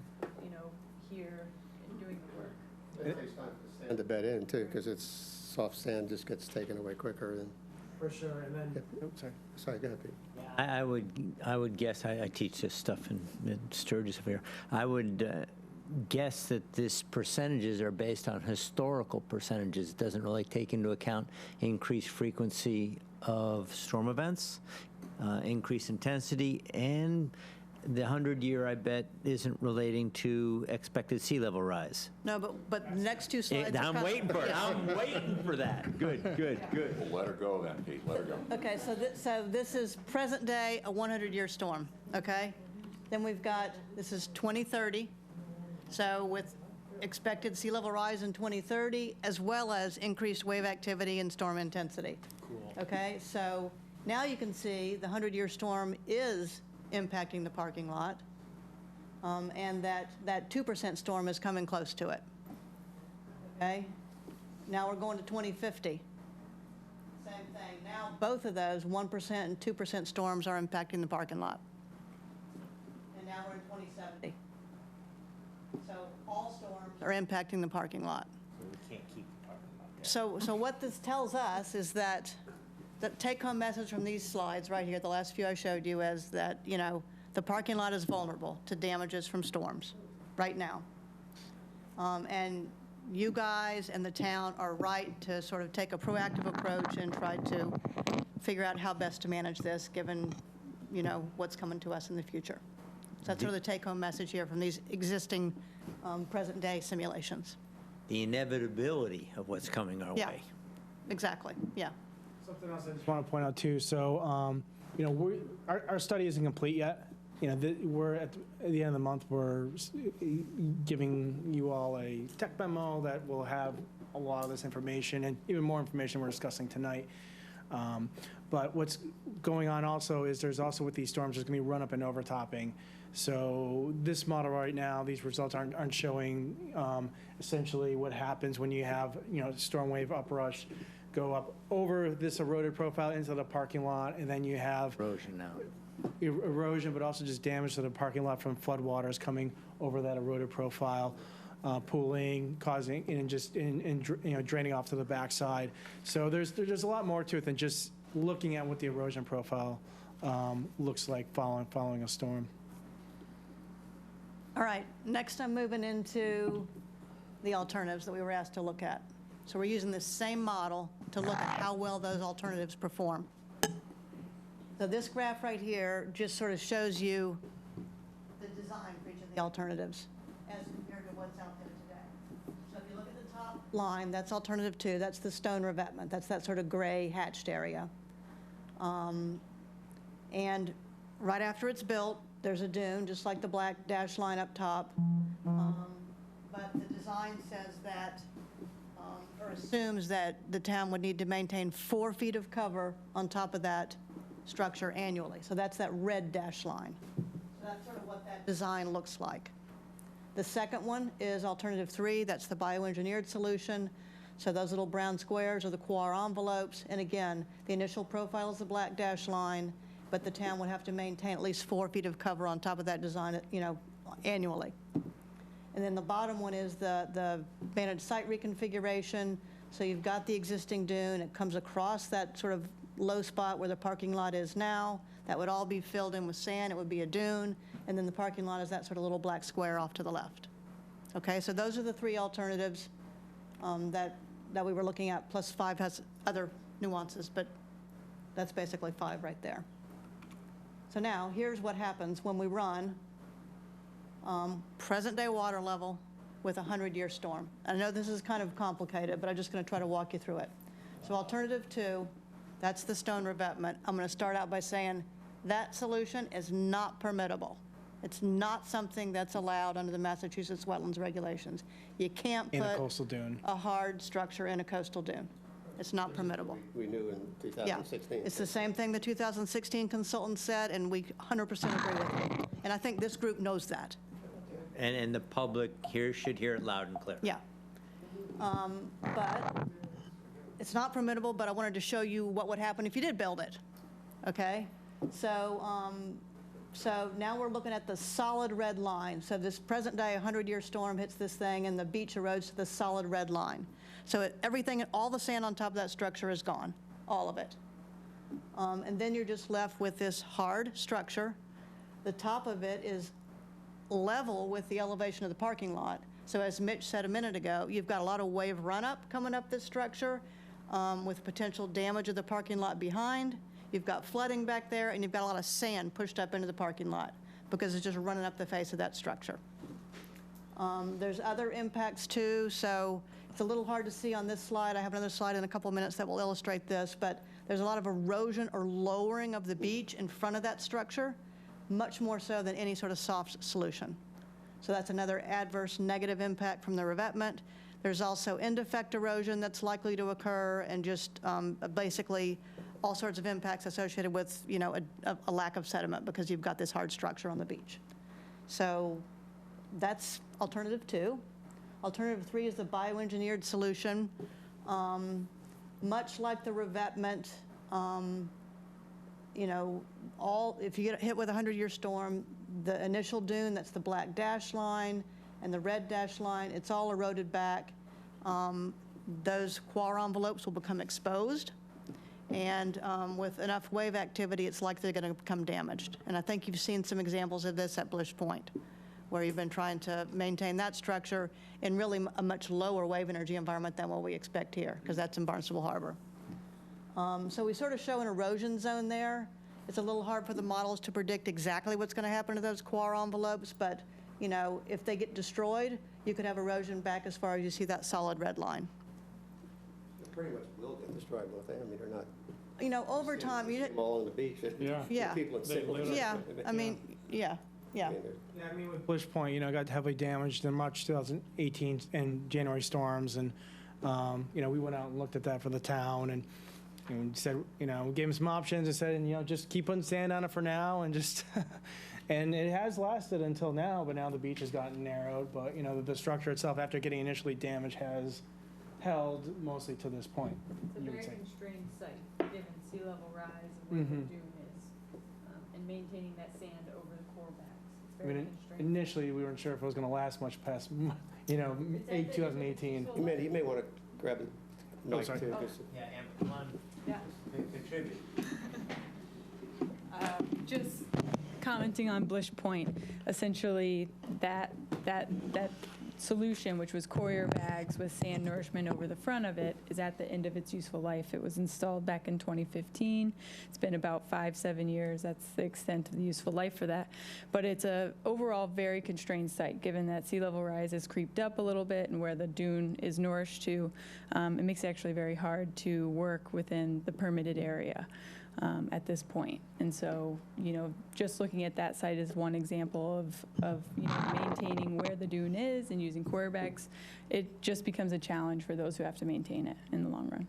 here and doing the work. It takes time for the sand to bed in, too, because it's soft sand just gets taken away quicker than. For sure, and then, sorry. Sorry, go ahead, Pete. I would guess, I teach this stuff in Sturgis over here. I would guess that this percentages are based on historical percentages. It doesn't really take into account increased frequency of storm events, increased intensity, and the 100-year, I bet, isn't relating to expected sea level rise. No, but the next two slides. I'm waiting for it. I'm waiting for that. Good. Well, let her go then, Pete, let her go. Okay, so this is present day, a 100-year storm, okay? Then we've got, this is 2030, so with expected sea level rise in 2030, as well as increased wave activity and storm intensity. Cool. Okay, so now you can see the 100-year storm is impacting the parking lot, and that 2% storm is coming close to it. Okay? Now we're going to 2050. Same thing. Now both of those, 1% and 2% storms are impacting the parking lot. And now we're in 2070. So all storms are impacting the parking lot. We can't keep the parking lot there. So what this tells us is that the take-home message from these slides right here, the last few I showed you, is that, the parking lot is vulnerable to damages from storms right now. And you guys and the town are right to sort of take a proactive approach and try to figure out how best to manage this, given, what's coming to us in the future. So that's sort of the take-home message here from these existing present-day simulations. The inevitability of what's coming our Yeah. way. Exactly, yeah. Something else I just want to point out too. So, our study isn't complete yet. we're at the end of the month, we're giving you all a tech memo that will have a lot of this information and even more information we're discussing tonight. But what's going on also is there's also with these storms, there's going to be run-up and overtopping. So this model right now, these results aren't showing essentially what happens when you have, storm wave uprush go up over this eroded profile into the parking lot, and then you have Erosion now. erosion, but also just damage to the parking lot from floodwaters coming over that eroded profile, pooling, causing, and draining off to the backside. So there's a lot more to it than just looking at what the erosion profile looks like following a storm. All right, next I'm moving into the alternatives that we were asked to look at. So we're using the same model to look at how well those alternatives perform. So this graph right here just sort of shows you the design for each of the alternatives as compared to what's out there today. So if you look at the top line, that's alternative 2. That's the stone revetment. That's that sort of gray hatched area. And right after it's built, there's a dune, just like the black dashed line up top. But the design says that, or assumes that the town would need to maintain 4 feet of cover on top of that structure annually. So that's that red dashed line. So that's sort of what that design looks like. The second one is alternative 3. That's the bioengineered solution. So those little brown squares are the quar envelopes. And again, the initial profile is the black dashed line, but the town would have to maintain at least 4 feet of cover on top of that design, annually. And then the bottom one is the Bandage site reconfiguration. So you've got the existing dune. It comes across that sort of low spot where the parking lot is now. That would all be filled in with sand. It would be a dune. And then the parking lot is that sort of little black square off to the left. Okay, so those are the 3 alternatives that we were looking at, plus 5 has other nuances, but that's basically 5 right there. So now, here's what happens when we run present-day water level with a 100-year storm. I know this is kind of complicated, but I'm just going to try to walk you through it. So alternative 2, that's the stone revetment. I'm going to start out by saying that solution is not permittable. It's not something that's allowed under the Massachusetts wetlands regulations. You can't In a put coastal dune. a hard structure in a coastal dune. It's not permittable. We knew in Yeah, 2016. it's the same thing the 2016 consultant said, and we 100% agree with it. And I think this group knows that. And the public here should hear it loud and clear. Yeah. But it's not permittable, but I wanted to show you what would happen if you did build it, okay? So now we're looking at the solid red line. So this present day 100-year storm hits this thing, and the beach erodes to the solid red line. So everything, all the sand on top of that structure is gone, all of it. And then you're just left with this hard structure. The top of it is level with the elevation of the parking lot. So as Mitch said a minute ago, you've got a lot of wave run-up coming up this structure with potential damage of the parking lot behind. You've got flooding back there, and you've got a lot of sand pushed up into the parking lot because it's just running up the face of that structure. There's other impacts too, so it's a little hard to see on this slide. I have another slide in a couple of minutes that will illustrate this, but there's a lot of erosion or lowering of the beach in front of that structure, much more so than any sort of soft solution. So that's another adverse negative impact from the revetment. There's also end effect erosion that's likely to occur, and just basically all sorts of impacts associated with, a lack of sediment because you've got this hard structure on the beach. So that's alternative 2. Alternative 3 is the bioengineered solution. Much like the revetment, if you get hit with a 100-year storm, the initial dune, that's the black dash line, and the red dash line, it's all eroded back. Those quar envelopes will become exposed, and with enough wave activity, it's likely they're going to become damaged. And I think you've seen some examples of this at Blish Point, where you've been trying to maintain that structure in really a much lower wave energy environment than what we expect here, because that's in Barnstable Harbor. So we sort of show an erosion zone there. It's a little hard for the models to predict exactly what's going to happen to those quar envelopes, but if they get destroyed, you could have erosion back as far as you see that solid red line. They pretty much will get destroyed, won't they? I mean, they're not. Over time, Them all on the beach. Yeah. Yeah. People in They single. literally- Yeah, I mean, yeah, yeah. Yeah, I mean, with Bush Point, you know, got heavily damaged in March 2018 and January storms, and, you know, we went out and looked at that for the town, and said, you know, we gave them some options and said, you know, just keep putting sand on it for now, and just, and it has lasted until now, but now the beach has gotten narrowed, but, you know, the structure itself, after getting initially damaged, has held mostly to this point, It's a you very would say. constrained site, given sea level rise and where the Mhm. dune is, and maintaining that sand over the core backs. It's I very mean, constrained. initially, we weren't sure if it was going to last much past, you know, It's at the end of its 2018. useful You may want to grab the mic sorry. too. Oh. just- Yeah, Amber, come on, Yeah. contribute. Just commenting on Blish Point, essentially that solution, which was coir bags with sand nourishment over the front of it, is at the end of its useful life. It was installed back in 2015. It's been about 5-7 years. That's the extent of the useful life for that. But it's a overall very constrained site, given that sea level rise has creeped up a little bit and where the dune is nourished to. It makes it actually very hard to work within the permitted area. At this point. And so, you know, just looking at that site is one example of you know, maintaining where the dune is and using coir bags. It just becomes a challenge for those who have to maintain it in the long run.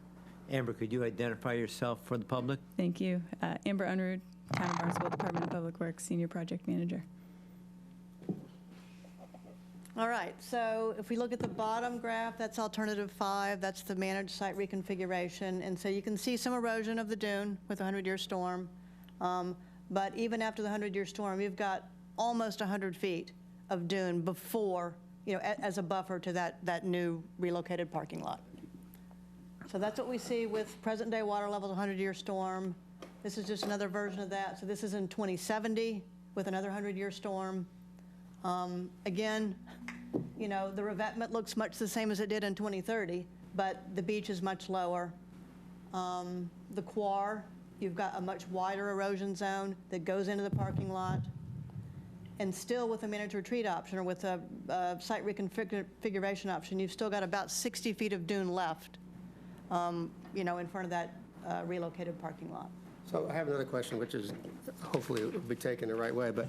Amber, could you identify yourself for the public? Thank you. Amber Unruh, Town of Barnstable, Department of Public Works, Senior Project Manager. All right, so if we look at the bottom graph, that's alternative 5, that's the managed site reconfiguration. And so you can see some erosion of the dune with a 100-year storm. But even after the 100-year storm, you've got almost 100 feet of dune before, you know, as a buffer to that new relocated parking lot. So that's what we see with present-day water levels, 100-year storm. This is just another version of that. So this is in 2070 with another 100-year storm. Again, you know, the revetment looks much the same as it did in 2030, but the beach is much lower. The quar, you've got a much wider erosion zone that goes into the parking lot. And still with a managed retreat option or with a site reconfiguration option, you've still got about 60 feet of dune left, you know, in front of that relocated parking lot. So I have another question, which is hopefully it will be taken the right way, but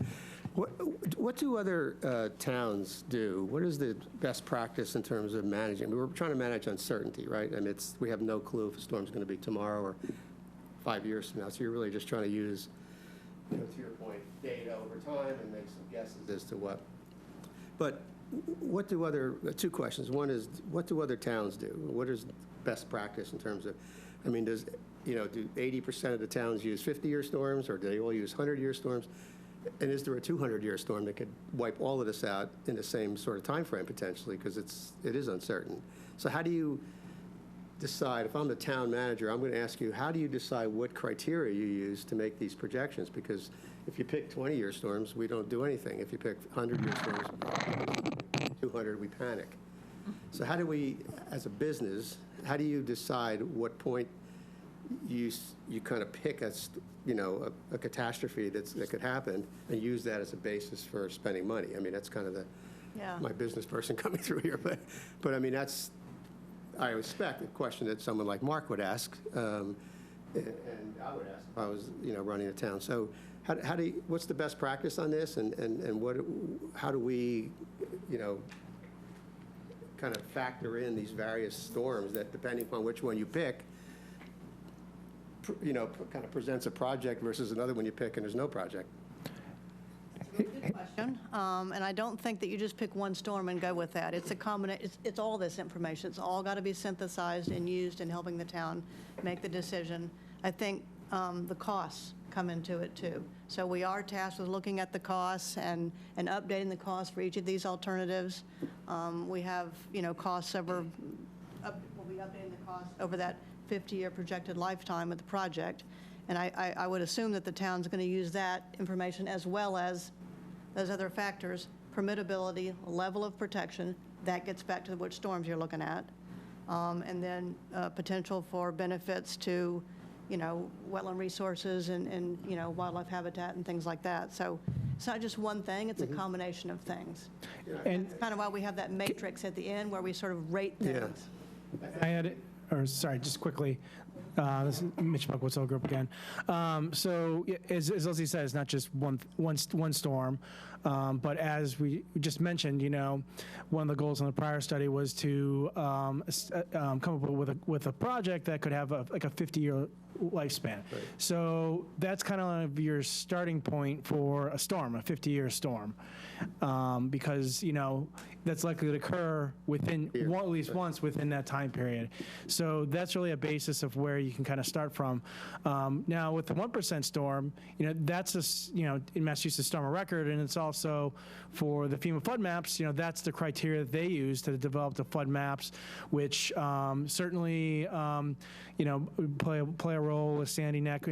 what do other towns do? What is the best practice in terms of managing? We were trying to manage uncertainty, right? I mean, we have no clue if a storm's going to be tomorrow or 5 years from now, so you're really just trying to use, you know, to your point, data over time and make some guesses as to what. But what do other, two questions. One is, what do other towns do? What is best practice in terms of, I mean, do 80% of the towns use 50-year storms, or do they all use 100-year storms? And is there a 200-year storm that could wipe all of this out in the same sort of time frame potentially, because it is uncertain? So how do you decide, if I'm the town manager, I'm going to ask you, how do you decide what criteria you use to make these projections? Because if you pick 20-year storms, we don't do anything. If you pick 100-year storms, 200, we panic. So how do we, as a business, how do you decide what point you kind of pick a catastrophe that could happen and use that as a basis for spending money? I mean, that's kind of my business person coming through here, but I mean, that's, I respect the question that someone like Mark would ask, and I would ask if I was, running a town. So how do you, what's the best practice on this, and how do we, kind of factor in these various storms that, depending upon which one you pick, kind of presents a project versus another one you pick and there's no project? Good question. And I don't think that you just pick one storm and go with that. It's a combination. It's all this information. It's all got to be synthesized and used in helping the town make the decision. I think the costs come into it too. So we are tasked with looking at the costs and updating the costs for each of these alternatives. We have costs over. We'll be updating the costs over that 50-year projected lifetime of the project. And I would assume that the town's going to use that information as well as those other factors, permittability, level of protection, that gets back to which storms you're looking at, and then potential for benefits to, wetland resources and wildlife habitat and things like that. So it's not just one thing, it's a combination of things. And that's kind of why we have that matrix at the end where we sort of rate things. Sorry, just quickly, This is Mitch Buck, Woods Hole Group again. So as Leslie said, it's not just one storm, but as we just mentioned, one of the goals in the prior study was to come up with a project that could have a 50-year lifespan. Right. So that's kind of your starting point for a storm, a 50-year storm, because that's likely to occur within at least once within that time period. So that's really a basis of where you can kind of start from. Now with the 1% storm, that's in Massachusetts Storm of Record, and it's also for the FEMA flood maps. That's the criteria that they use to develop the flood maps, which certainly play a role with Sandy Neck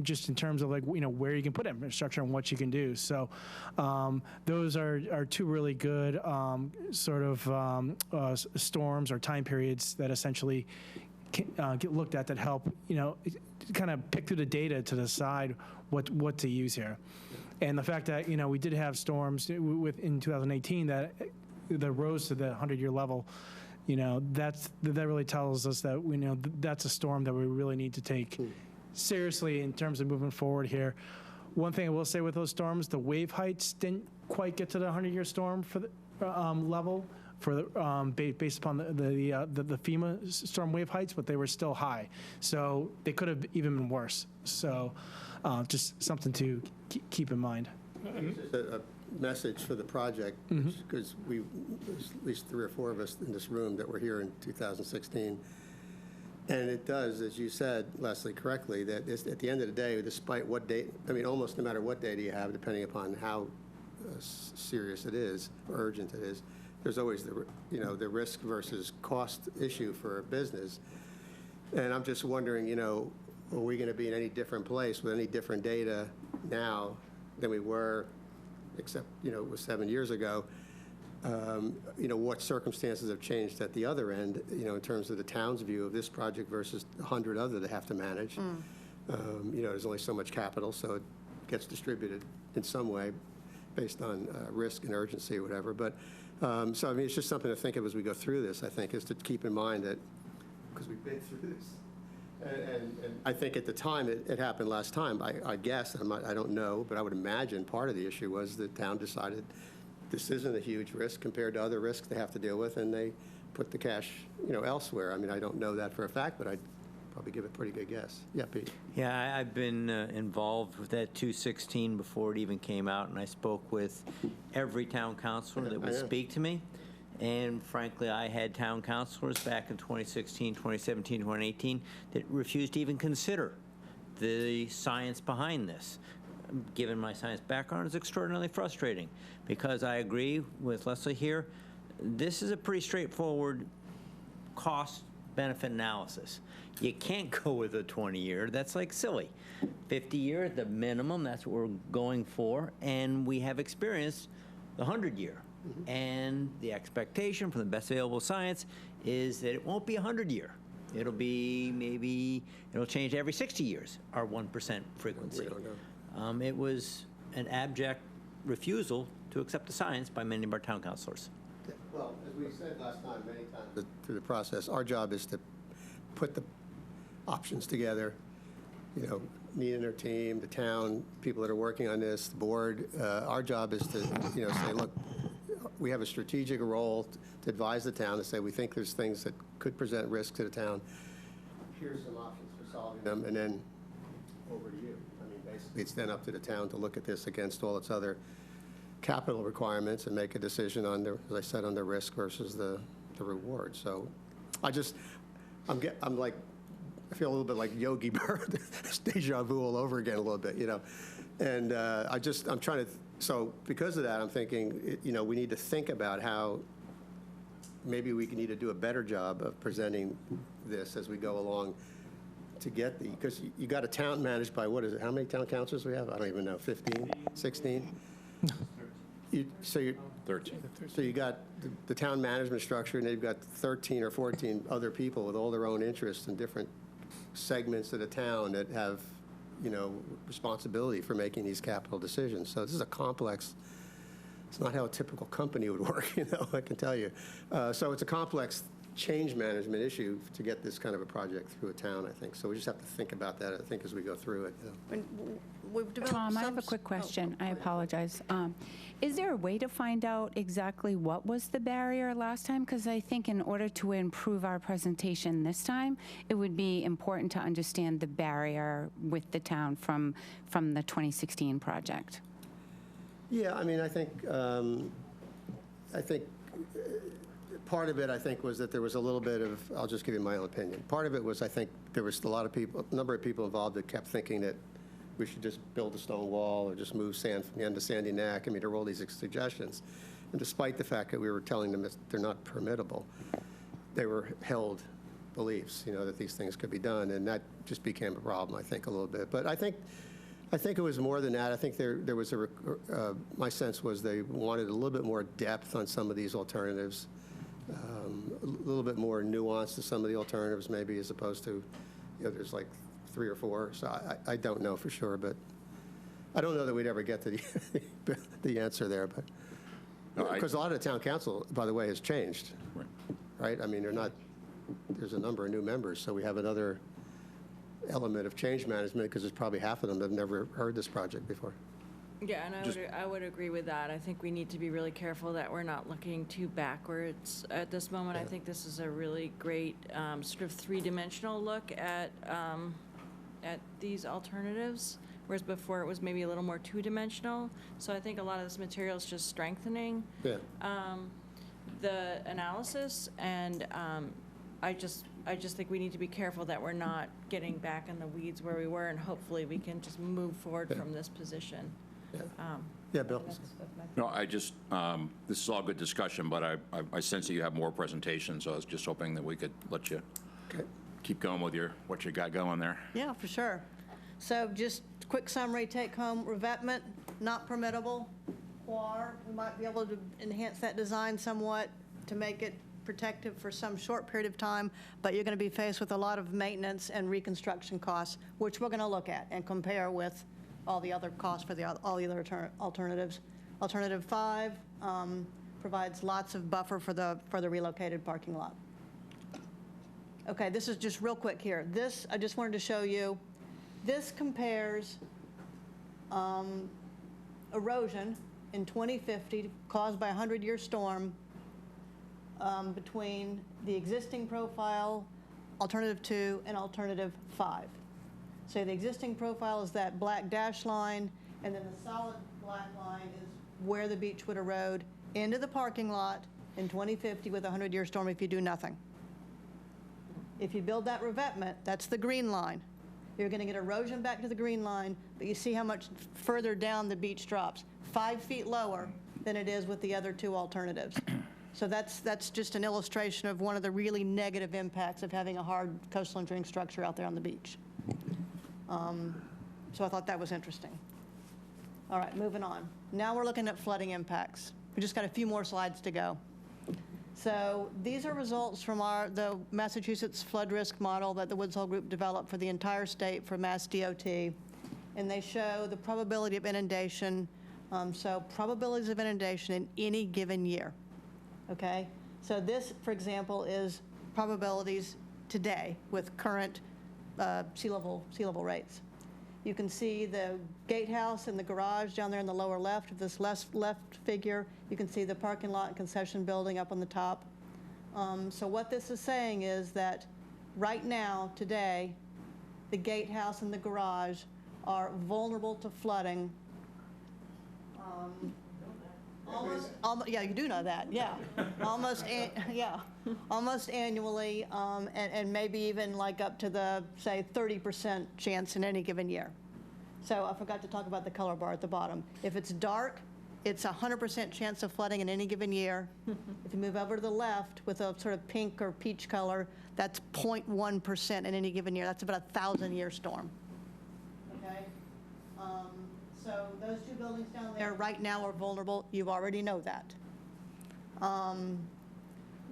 just in terms of where you can put infrastructure and what you can do. So those are two really good storms or time periods that essentially get looked at that help kind of pick through the data to decide what to use here. And the fact that we did have storms in 2018 that rose to the 100-year level. That really tells us that that's a storm that we really need to take seriously in terms of moving forward here. One thing I will say with those storms, the wave heights didn't quite get to the 100-year storm for the level based upon the FEMA storm wave heights, but they were still high. So they could have even been worse. So just something to keep in mind. Just a message for the project, because there's at least 3 or 4 of us in this room that were here in 2016. And it does, as you said, Leslie, correctly, that at the end of the day, despite what date, almost no matter what data you have, depending upon how serious it is, or urgent it is, there's always the risk versus cost issue for a business. And I'm just wondering, are we going to be in any different place with any different data now than we were, except, it was 7 years ago? What circumstances have changed at the other end, in terms of the town's view of this project versus 100 other they have to manage. There's only so much capital, so it gets distributed in some way based on risk and urgency or whatever. But so it's just something to think of as we go through this, I think, is to keep in mind that, because we've been through this. And I think at the time it happened last time, I guess, I don't know, but I would imagine part of the issue was the town decided this isn't a huge risk compared to other risks they have to deal with, and they put the cash, elsewhere. I don't know that for a fact, but I'd probably give it a pretty good guess. Yeah, Pete. Yeah, I've been involved with that 216 before it even came out, and I spoke with every town councilor that would speak to me. And frankly, I had town councilors back in 2016, 2017, 2018 that refused to even consider the science behind this. Given my science background, it's extraordinarily frustrating because I agree with Leslie here. This is a pretty straightforward cost-benefit analysis. You can't go with a 20-year. That's like silly. 50-year at the minimum, that's what we're going for. And we have experienced the 100-year. And the expectation from the best available science is that it won't be 100-year. It'll be it'll change every 60 years, our 1% frequency. We don't know. It was an abject refusal to accept the science by many of our town councilors. Well, as we said last time, many times through the process, our job is to put the options together. Nina and her team, the town, people that are working on this, the board. Our job is to, say, look, we have a strategic role to advise the town to say we think there's things that could present risk to the town. Here's some options for solving them, and then over to you. Basically, it's then up to the town to look at this against all its other capital requirements and make a decision on as I said, on the risk versus the reward. So I feel a little bit like Yogi Berra, deja vu all over again a little bit, And I'm trying to, so because of that, I'm thinking, we need to think about how maybe we need to do a better job of presenting this as we go along to get because you got a town managed by, what is it, how many town councilors we have? I don't even know, 15, 16? So you're 13. So you got the town management structure, and they've got 13 or 14 other people with all their own interests in different segments of the town that have, responsibility for making these capital decisions. So this is a complex. It's not how a typical company would work, I can tell you. So it's a complex change management issue to get this kind of a project through a town, I think. So we just have to think about that, I think, as we go through it. And we've developed Tom, I have a some- quick question. oh, I go ahead. apologize. Is there a way to find out exactly what was the barrier last time? Because I think in order to improve our presentation this time, it would be important to understand the barrier with the town from the 2016 project. Yeah, I mean, I think part of it, I think, was that there was a little bit of, I'll just give you my own opinion. Part of it was, I think, there was a lot of people, a number of people involved that kept thinking that we should just build a stone wall or just move sand from the end of Sandy Neck. I mean, there were all these suggestions. And despite the fact that we were telling them that they're not permittable, they were held beliefs, that these things could be done. And that just became a problem, I think, a little bit. But I think it was more than that. I think there was my sense was they wanted a little bit more depth on some of these alternatives, a little bit more nuance to some of the alternatives, maybe, as opposed to, there's like 3 or 4. So I don't know for sure, but I don't know that we'd ever get to the answer there. But because a lot of the town council, by the way, has changed, right? I mean, there's a number of new members, so we have another element of change management because there's probably half of them that have never heard this project before. Yeah, and I would agree with that. I think we need to be really careful that we're not looking too backwards at this moment. I think this is a really great sort of 3-dimensional look at these alternatives, whereas before it was maybe a little more 2-dimensional. So I think a lot of this material is just strengthening the analysis, and I just think we need to be careful that we're not getting back in the weeds where we were, and hopefully we can just move forward from this position. Yeah, Bill. No, this is all good discussion, but I sense that you have more presentations, so I was just hoping that we could let you keep going with what you got going there. Yeah, for sure. So just quick summary, take home, revetment, not permittable. Quar, we might be able to enhance that design somewhat to make it protective for some short period of time, but you're going to be faced with a lot of maintenance and reconstruction costs, which we're going to look at and compare with all the other costs for all the other alternatives. Alternative 5 provides lots of buffer for the relocated parking lot. Okay, this is just real quick here. This, I just wanted to show you, this compares erosion in 2050 caused by a 100-year storm between the existing profile, alternative 2, and alternative 5. So the existing profile is that black dash line, and then the solid black line is where the beach would erode into the parking lot in 2050 with a 100-year storm if you do nothing. If you build that revetment, that's the green line. You're going to get erosion back to the green line, but you see how much further down the beach drops, 5 feet lower than it is with the other 2 alternatives. So that's just an illustration of one of the really negative impacts of having a hard coastal engineering structure out there on the beach. So I thought that was interesting. All right, moving on. Now we're looking at flooding impacts. We just got a few more slides to go. So these are results from the Massachusetts flood risk model that the Woods Hole Group developed for the entire state for Mass DOT. And they show the probability of inundation, so probabilities of inundation in any given year. Okay? So this, for example, is probabilities today with current sea level rates. You can see the gatehouse and the garage down there in the lower left of this left figure. You can see the parking lot and concession building up on the top. So what this is saying is that right now, today, the gatehouse and the garage are vulnerable to flooding. Almost, yeah, you do know that, yeah. Almost annually, and maybe even like up to the, say, 30% chance in any given year. So I forgot to talk about the color bar at the bottom. If it's dark, it's 100% chance of flooding in any given year. If you move over to the left with a sort of pink or peach color, that's 0.1% in any given year. That's about a 1,000-year storm. Okay? So those 2 buildings down there right now are vulnerable. You already know that.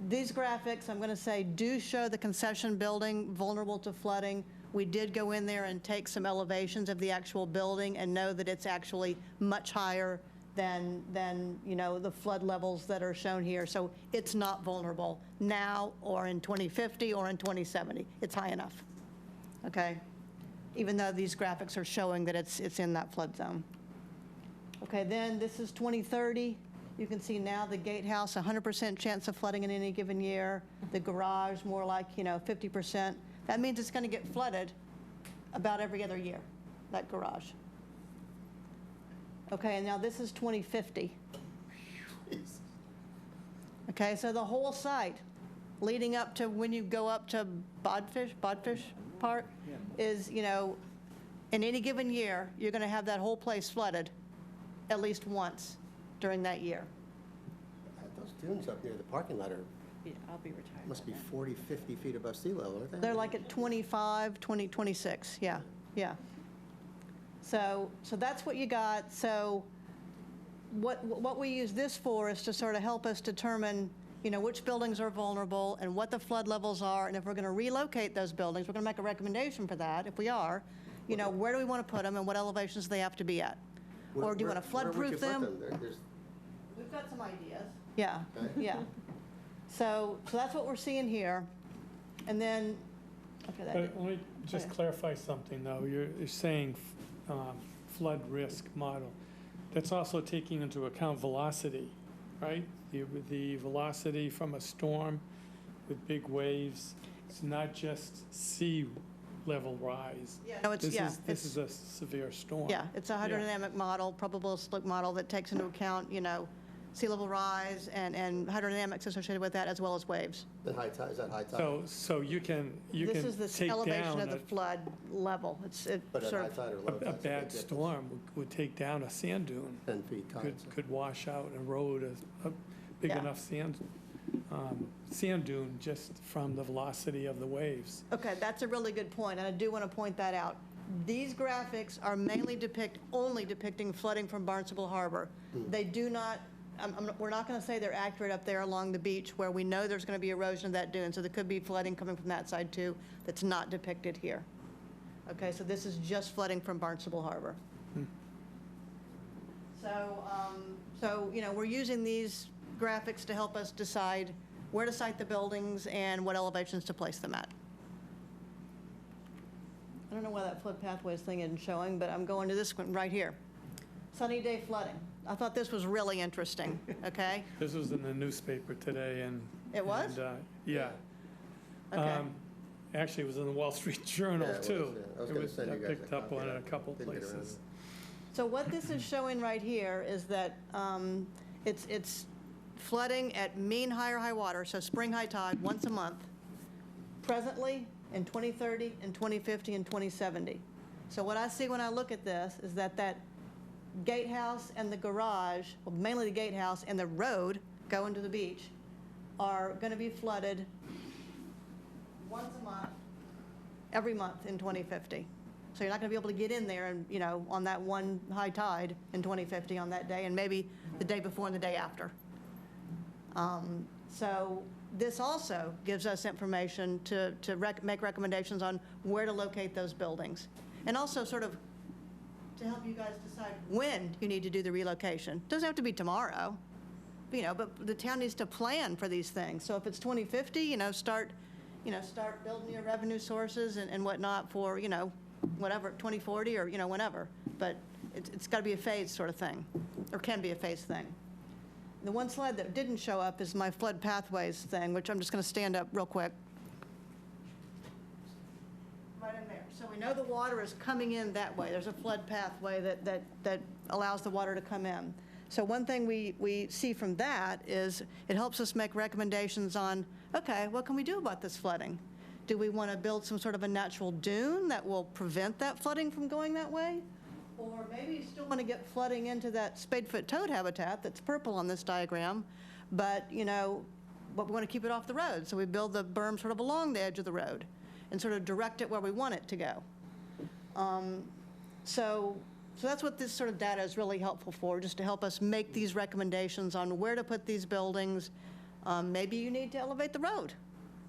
These graphics, I'm going to say, do show the concession building vulnerable to flooding. We did go in there and take some elevations of the actual building and know that it's actually much higher than, you know, the flood levels that are shown here. So it's not vulnerable now or in 2050 or in 2070. It's high enough, okay? Even though these graphics are showing that it's in that flood zone. Okay, then this is 2030. You can see now the gatehouse, 100% chance of flooding in any given year. The garage, more like, you know, 50%. That means it's going to get flooded about every other year, that garage. Okay, and now this is 2050. Okay, so the whole site, leading up to when you go up to Bodfish Park, is, you know, in any given year, you're going to have that whole place flooded at least once during that year. Those dunes up near the parking lot are, Yeah, I'll be retired. must be 40, 50 feet above sea level, aren't they? They're like at 25, 20, 26, yeah, yeah. So that's what you got. So what we use this for is to sort of help us determine, you know, which buildings are vulnerable and what the flood levels are, and if we're going to relocate those buildings, we're going to make a recommendation for that. If we are, you know, where do we want to put them and what elevations do they have to be at? Or do you want to Where would you flood-proof put them? There's- We've got some ideas. Yeah, Okay. yeah. So that's what we're seeing here. And then, okay, that But did- let me just yeah. clarify something, though. You're saying flood risk model. That's also taking into account velocity, right? The velocity from a storm with big waves. It's not just sea level rise. Yeah, no, it's, yeah. This is a severe storm. Yeah, it's a hydrodynamic model, probabilistic model that takes into account, you know, sea level rise and hydrodynamics associated with that, as well as waves. The high tide, is that high tide? So you can This is the take elevation down of the flood level. It But at sort high of, tide or low a tide? bad storm would take down a sand dune. 10 feet tide. Could wash out and erode a big Yeah. enough sand dune just from the velocity of the waves. okay, that's a really good point, and I do want to point that out. These graphics are mainly only depicting flooding from Barnstable Harbor. They do not, we're not going to say they're accurate up there along the beach where we know there's going to be erosion of that dune, so there could be flooding coming from that side too that's not depicted here. Okay, so this is just flooding from Barnstable Harbor. So, you know, we're using these graphics to help us decide where to site the buildings and what elevations to place them at. I don't know why that flood pathways thing isn't showing, but I'm going to this one right here. Sunny day flooding. I thought this was really interesting, okay? This was in the newspaper today and. It was? and, yeah. Okay. Actually, it was in the Wall Street Journal, Yeah, it was, too. yeah. I was gonna send you guys a picked up copy on of it a that. couple Didn't get around places. to it. So what this is showing right here is that it's flooding at mean high water, so spring high tide, once a month, presently in 2030, in 2050, and 2070. So what I see when I look at this is that gatehouse and the garage, well, mainly the gatehouse and the road going to the beach, are going to be flooded once a month, every month in 2050. So you're not going to be able to get in there and, you know, on that one high tide in 2050 on that day, and maybe the day before and the day after. So this also gives us information to make recommendations on where to locate those buildings. And also sort of to help you guys decide when you need to do the relocation. Doesn't have to be tomorrow, you know, but the town needs to plan for these things. So if it's 2050, you know, start building your revenue sources and whatnot for, you know, whatever, 2040 or, you know, whenever. But it's got to be a phased sort of thing, or can be a phased thing. The one slide that didn't show up is my flood pathways thing, which I'm just going to stand up real quick. Right in there. So we know the water is coming in that way. There's a flood pathway that allows the water to come in. So one thing we see from that is it helps us make recommendations on, okay, what can we do about this flooding? Do we want to build some sort of a natural dune that will prevent that flooding from going that way? Or maybe you still want to get flooding into that spadefoot toad habitat that's purple on this diagram, but, you know, but we want to keep it off the road. So we build the berm sort of along the edge of the road and sort of direct it where we want it to go. So that's what this sort of data is really helpful for, just to help us make these recommendations on where to put these buildings. Maybe you need to elevate the road.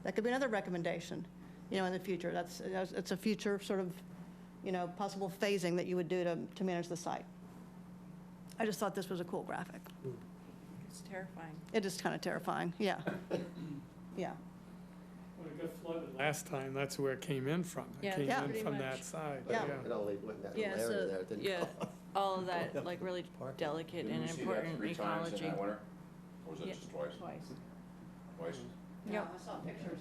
That could be another recommendation, you know, in the future. It's a future sort of, you know, possible phasing that you would do to manage the site. I just thought this was a cool graphic. It's terrifying. It is kind of terrifying, yeah. Yeah. When it got flooded last time, that's where it came in from. It Yeah, came yeah. in pretty from much. that side, Yeah. It only went that Yeah, little area so, there. It didn't yeah, go. all of that, like, really delicate and important Three times in ecology. that winter? Or was it Yeah. just twice? Twice. Twice? Yeah, I saw pictures.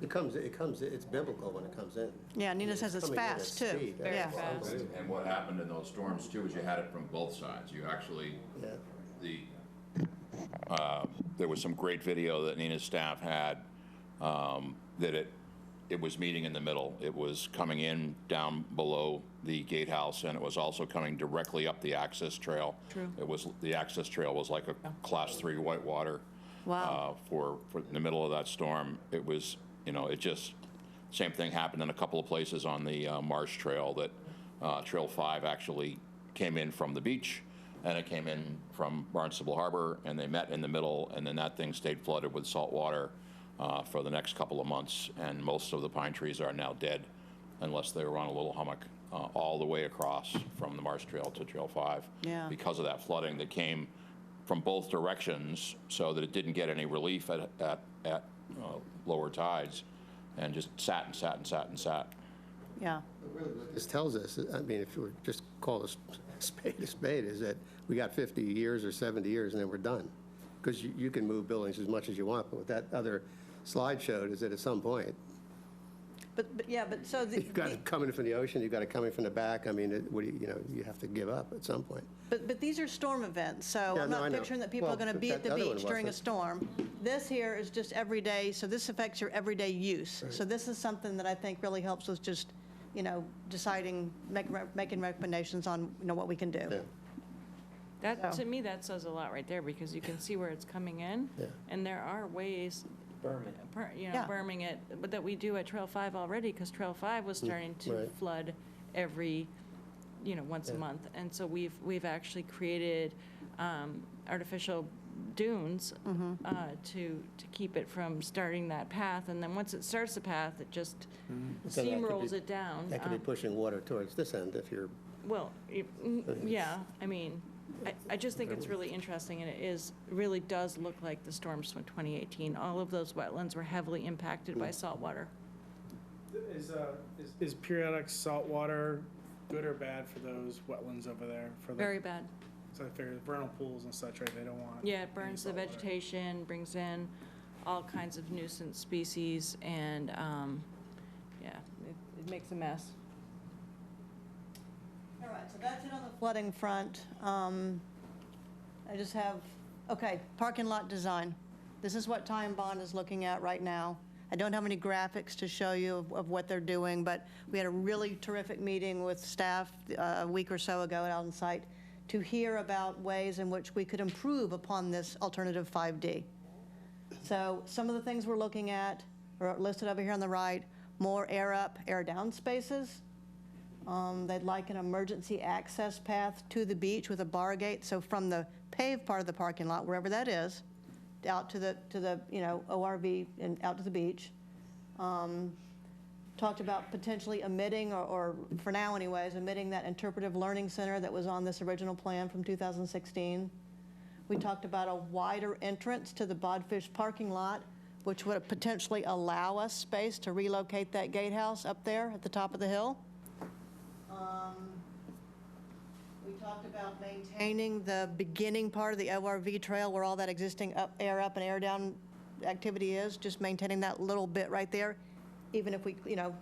It's biblical when it comes in. Yeah, Nina says it's coming in at fast, too. speed. Very Yeah. fast. And what happened in those storms too is you had it from both sides. You actually, Yeah. there was some great video that Nina's staff had, that it was meeting in the middle. It was coming in down below the gatehouse, and it was also coming directly up the access trail. True. The access trail was like a Class 3 whitewater. Wow. For in the middle of that storm. It was, it just, same thing happened in a couple of places on the Marsh Trail, that Trail 5 actually came in from the beach, and it came in from Barnstable Harbor, and they met in the middle, and then that thing stayed flooded with salt water for the next couple of months, and most of the pine trees are now dead, unless they were on a little hummock all the way across from the Marsh Trail to Trail 5. Yeah. Because of that flooding that came from both directions, so that it didn't get any relief at lower tides, and just sat and sat and sat and sat. Yeah. Really what this tells us, I mean, if you were just call a spade, is that we got 50 years or 70 years and then we're done. Because you can move buildings as much as you want, but what that other slide showed is that at some point, But so the. you've got it coming from the ocean, you've got it coming from the back. I mean, you have to give up at some point. But these are storm events, so Yeah, I'm no, I not know. picturing that people are Well, going to but be at that the other one beach during a wasn't. storm. This here is just every day, so this affects your everyday use. So this is something that I think really helps with just, deciding, making recommendations on, what we can do. Yeah. That, So- to me, that says a lot right there, because you can see where it's coming in, Yeah. and there are ways, Yeah. berming it, but that we do at Trail 5 already, because Trail 5 was starting to right. flood every, once a month. And so we've actually created artificial dunes to keep it from starting that path. And then once it starts the path, it just Then that could steamrolls be- it down. That could be pushing water towards this end if you're, Well, yeah, I mean, I just think it's really interesting, and it really does look like the storms from 2018. All of those wetlands were heavily impacted by salt water. Is periodic salt water good or bad for those wetlands over there? Very bad. So I figure vernal pools and such, right, they don't want. Yeah, it any burns the salt water. vegetation, brings in all kinds of nuisance species, and, yeah, it makes a mess. All right, so that's it on the flooding front. I just have, okay, parking lot design. This is what Time Bond is looking at right now. I don't have any graphics to show you of what they're doing, but we had a really terrific meeting with staff a week or so ago out on site to hear about ways in which we could improve upon this alternative 5D. So some of the things we're looking at are listed over here on the right: more air up, air down spaces. They'd like an emergency access path to the beach with a bar gate. So from the paved part of the parking lot, wherever that is, out to the ORV and out to the beach. Talked about potentially omitting, or for now anyways, omitting that interpretive learning center that was on this original plan from 2016. We talked about a wider entrance to the Bodfish parking lot, which would potentially allow us space to relocate that gatehouse up there at the top of the hill. We talked about maintaining the beginning part of the ORV trail where all that existing air up and air down activity is, just maintaining that little bit right there. Even if we,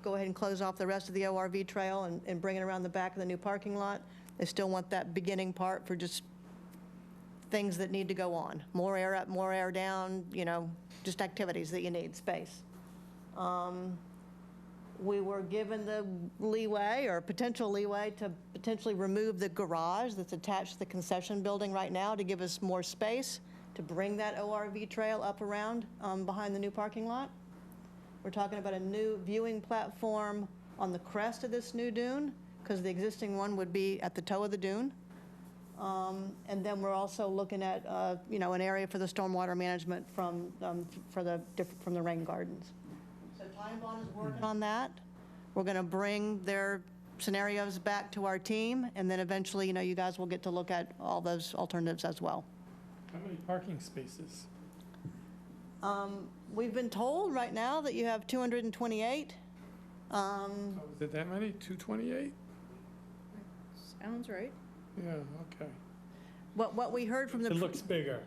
go ahead and close off the rest of the ORV trail and bring it around the back of the new parking lot, they still want that beginning part for just things that need to go on. More air up, more air down, just activities that you need, space. We were given the leeway, or potential leeway, to potentially remove the garage that's attached to the concession building right now to give us more space to bring that ORV trail up around behind the new parking lot. We're talking about a new viewing platform on the crest of this new dune, because the existing one would be at the toe of the dune. And then we're also looking at, an area for the stormwater management from the rain gardens. So Time Bond is working on that. We're going to bring their scenarios back to our team, and then eventually, you guys will get to look at all those alternatives as well. How many parking spaces? We've been told right now that you have 228. Oh, is it that many? 228? Sounds right. Yeah, okay. What we heard from the. It looks bigger.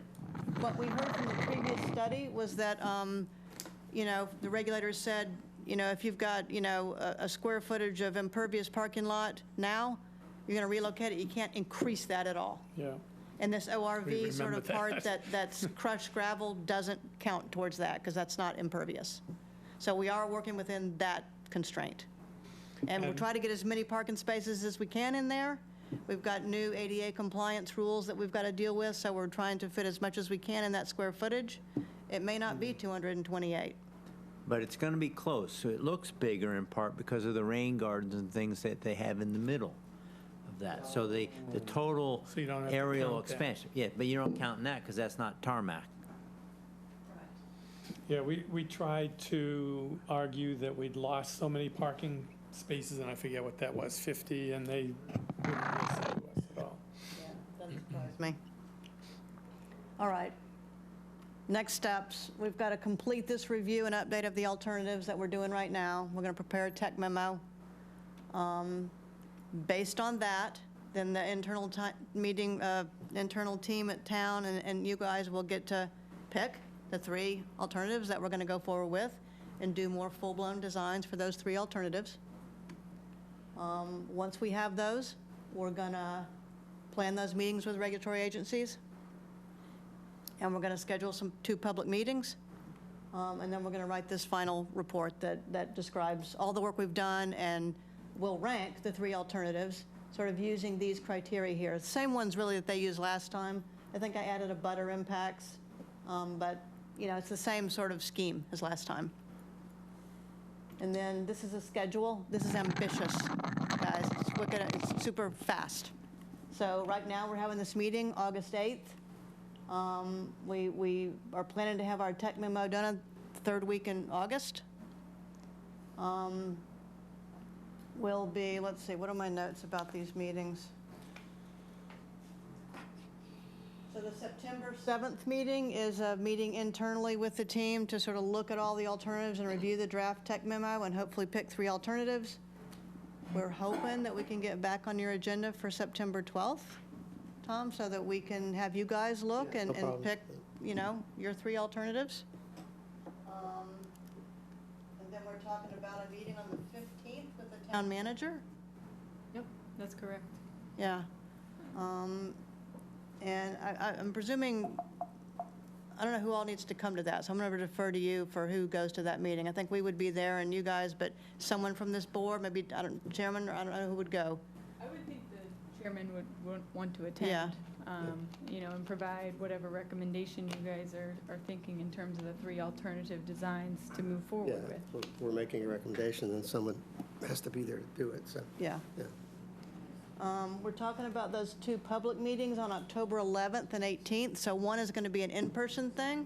What we heard from the previous study was that, the regulators said, if you've got, a square footage of impervious parking lot now, you're going to relocate it, you can't increase that at all. Yeah. And this We ORV sort of remember part that. that's crushed gravel doesn't count towards that, because that's not impervious. So we are working within that constraint. And we'll try to get as many parking spaces as we can in there. We've got new ADA compliance rules that we've got to deal with, so we're trying to fit as much as we can in that square footage. It may not be 228. But it's going to be close, so it looks bigger in part because of the rain gardens and things that they have in the middle of that. So the total So you don't have to aerial count that. expansion, yeah, but you don't count that because that's not tarmac. Yeah, we tried to argue that we'd lost so many parking spaces, and I forget what that was, 50, and they wouldn't listen to us at all. Doesn't surprise me. All right. Next steps, we've got to complete this review and update of the alternatives that we're doing right now. We're going to prepare a tech memo. Based on that, then the internal team at town and you guys will get to pick the 3 alternatives that we're going to go forward with and do more full-blown designs for those 3 alternatives. Once we have those, we're going to plan those meetings with regulatory agencies. And we're going to schedule 2 public meetings. And then we're going to write this final report that describes all the work we've done, and we'll rank the 3 alternatives, sort of using these criteria here. The same ones really that they used last time. I think I added a butter impacts, but it's the same sort of scheme as last time. And then this is a schedule. This is ambitious, guys. It's super fast. So right now we're having this meeting August 8th. We are planning to have our tech memo done the 3rd week in August. Will be, let's see, what are my notes about these meetings? So the September 7th meeting is a meeting internally with the team to sort of look at all the alternatives and review the draft tech memo and hopefully pick 3 alternatives. We're hoping that we can get back on your agenda for September 12th. Tom, so that we can have you guys look Yeah, no and problem. pick, your 3 alternatives. And then we're talking about a meeting on the 15th with the town manager. Yep, that's correct. Yeah. And I'm presuming, I don't know who all needs to come to that, so I'm going to defer to you for who goes to that meeting. I think we would be there and you guys, but someone from this board, maybe, chairman, or I don't know who would go. I would think the chairman would want to attend. Yeah. And provide whatever recommendation you guys are thinking in terms of the 3 alternative designs to move Yeah, forward with. we're making a recommendation, and someone has to be there to do it, so, Yeah. yeah. We're talking about those 2 public meetings on October 11th and 18th. So one is going to be an in-person thing,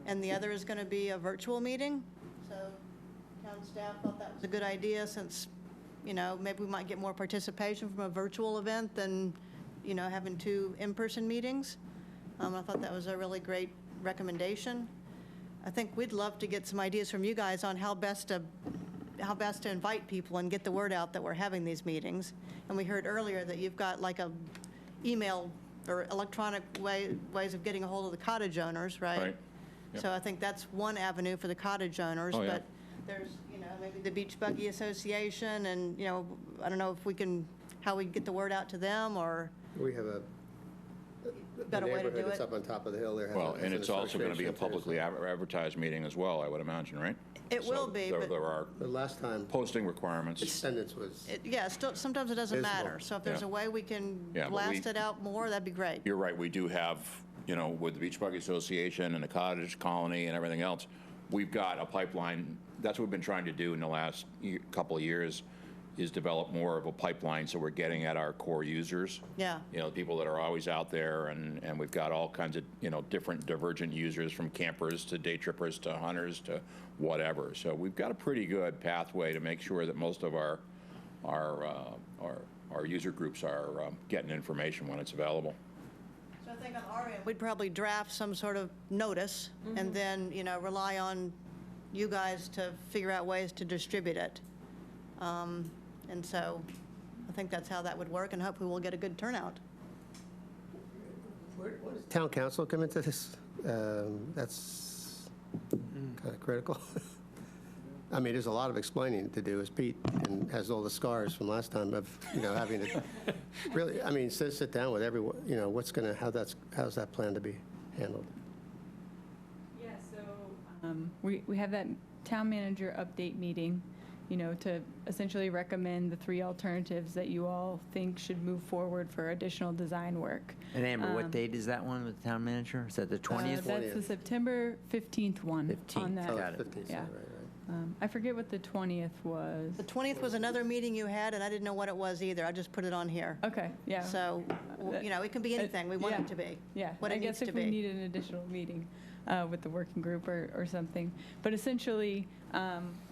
and the other is going to be a virtual meeting. So town staff thought that was a good idea, since, maybe we might get more participation from a virtual event than, having 2 in-person meetings. I thought that was a really great recommendation. I think we'd love to get some ideas from you guys on how best to invite people and get the word out that we're having these meetings. And we heard earlier that you've got like a email or electronic ways of getting a hold of the cottage owners, right? Right. Yep. So I think that's one avenue for the cottage owners. Oh, yeah. But there's, maybe the Beach Buggy Association, and, I don't know if we can, how we get the word out to them, or We have the Better way to neighborhood do that's it. up on top of the hill there. has Well, a- and has an it's also going to be a association, too, publicly advertised meeting as well, I would imagine, right? it will So be, there- but. There are so. The last time, posting requirements. attendance was, Yeah, still, sometimes it doesn't Visible. matter. So if there's Yeah. a way we can Yeah, but blast we- it out more, that'd be great. You're right, we do have, with the Beach Buggy Association and the cottage colony and everything else, we've got a pipeline. That's what we've been trying to do in the last couple of years, is develop more of a pipeline, so we're getting at our core users. Yeah. The people that are always out there, and we've got all kinds of, different divergent users, from campers to day trippers to hunters to whatever. So we've got a pretty good pathway to make sure that most of our our user groups are getting information when it's available. So I think on our end, we'd probably draft some sort of notice and then, rely on you guys to figure out ways to distribute it. And so I think that's how that would work, and hopefully we'll get a good turnout. Town council come into this? That's kind of critical. I mean, there's a lot of explaining to do, as Pete has all the scars from last time of, having to really, I mean, sit down with everyone, how's that plan to be handled? Yeah, so we have that town manager update meeting, to essentially recommend the 3 alternatives that you all think should move forward for additional design work. And Amber, what date is that one with the town manager? Is that the 20th? That's the September 15th one. 15th, On that. Oh, got it. 15th, Yeah. right. I forget what the 20th was. The 20th was another meeting you had, and I didn't know what it was either. I just put it on here. Okay, yeah. So, it can be anything we want it to be. Yeah, What I it needs guess to if we be. need an additional meeting with the working group or something. But essentially,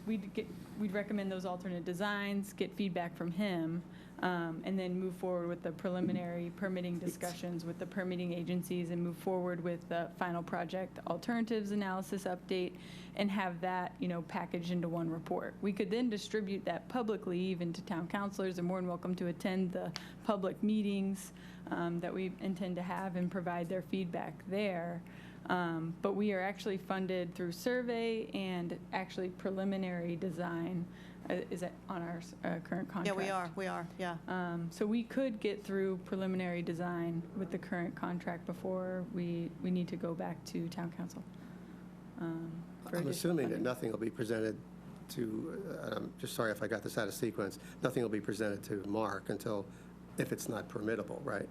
we'd recommend those alternate designs, get feedback from him, and then move forward with the preliminary permitting discussions with the permitting agencies and move forward with the final project alternatives analysis update and have that, packaged into one report. We could then distribute that publicly even to town councilors. They're more than welcome to attend the public meetings that we intend to have and provide their feedback there. But we are actually funded through survey and actually preliminary design is on our current contract. Yeah, we are, yeah. So we could get through preliminary design with the current contract before we need to go back to town council. I'm assuming that nothing will be presented to, I'm just sorry if I got this out of sequence, nothing will be presented to Mark until, if it's not permittable, right?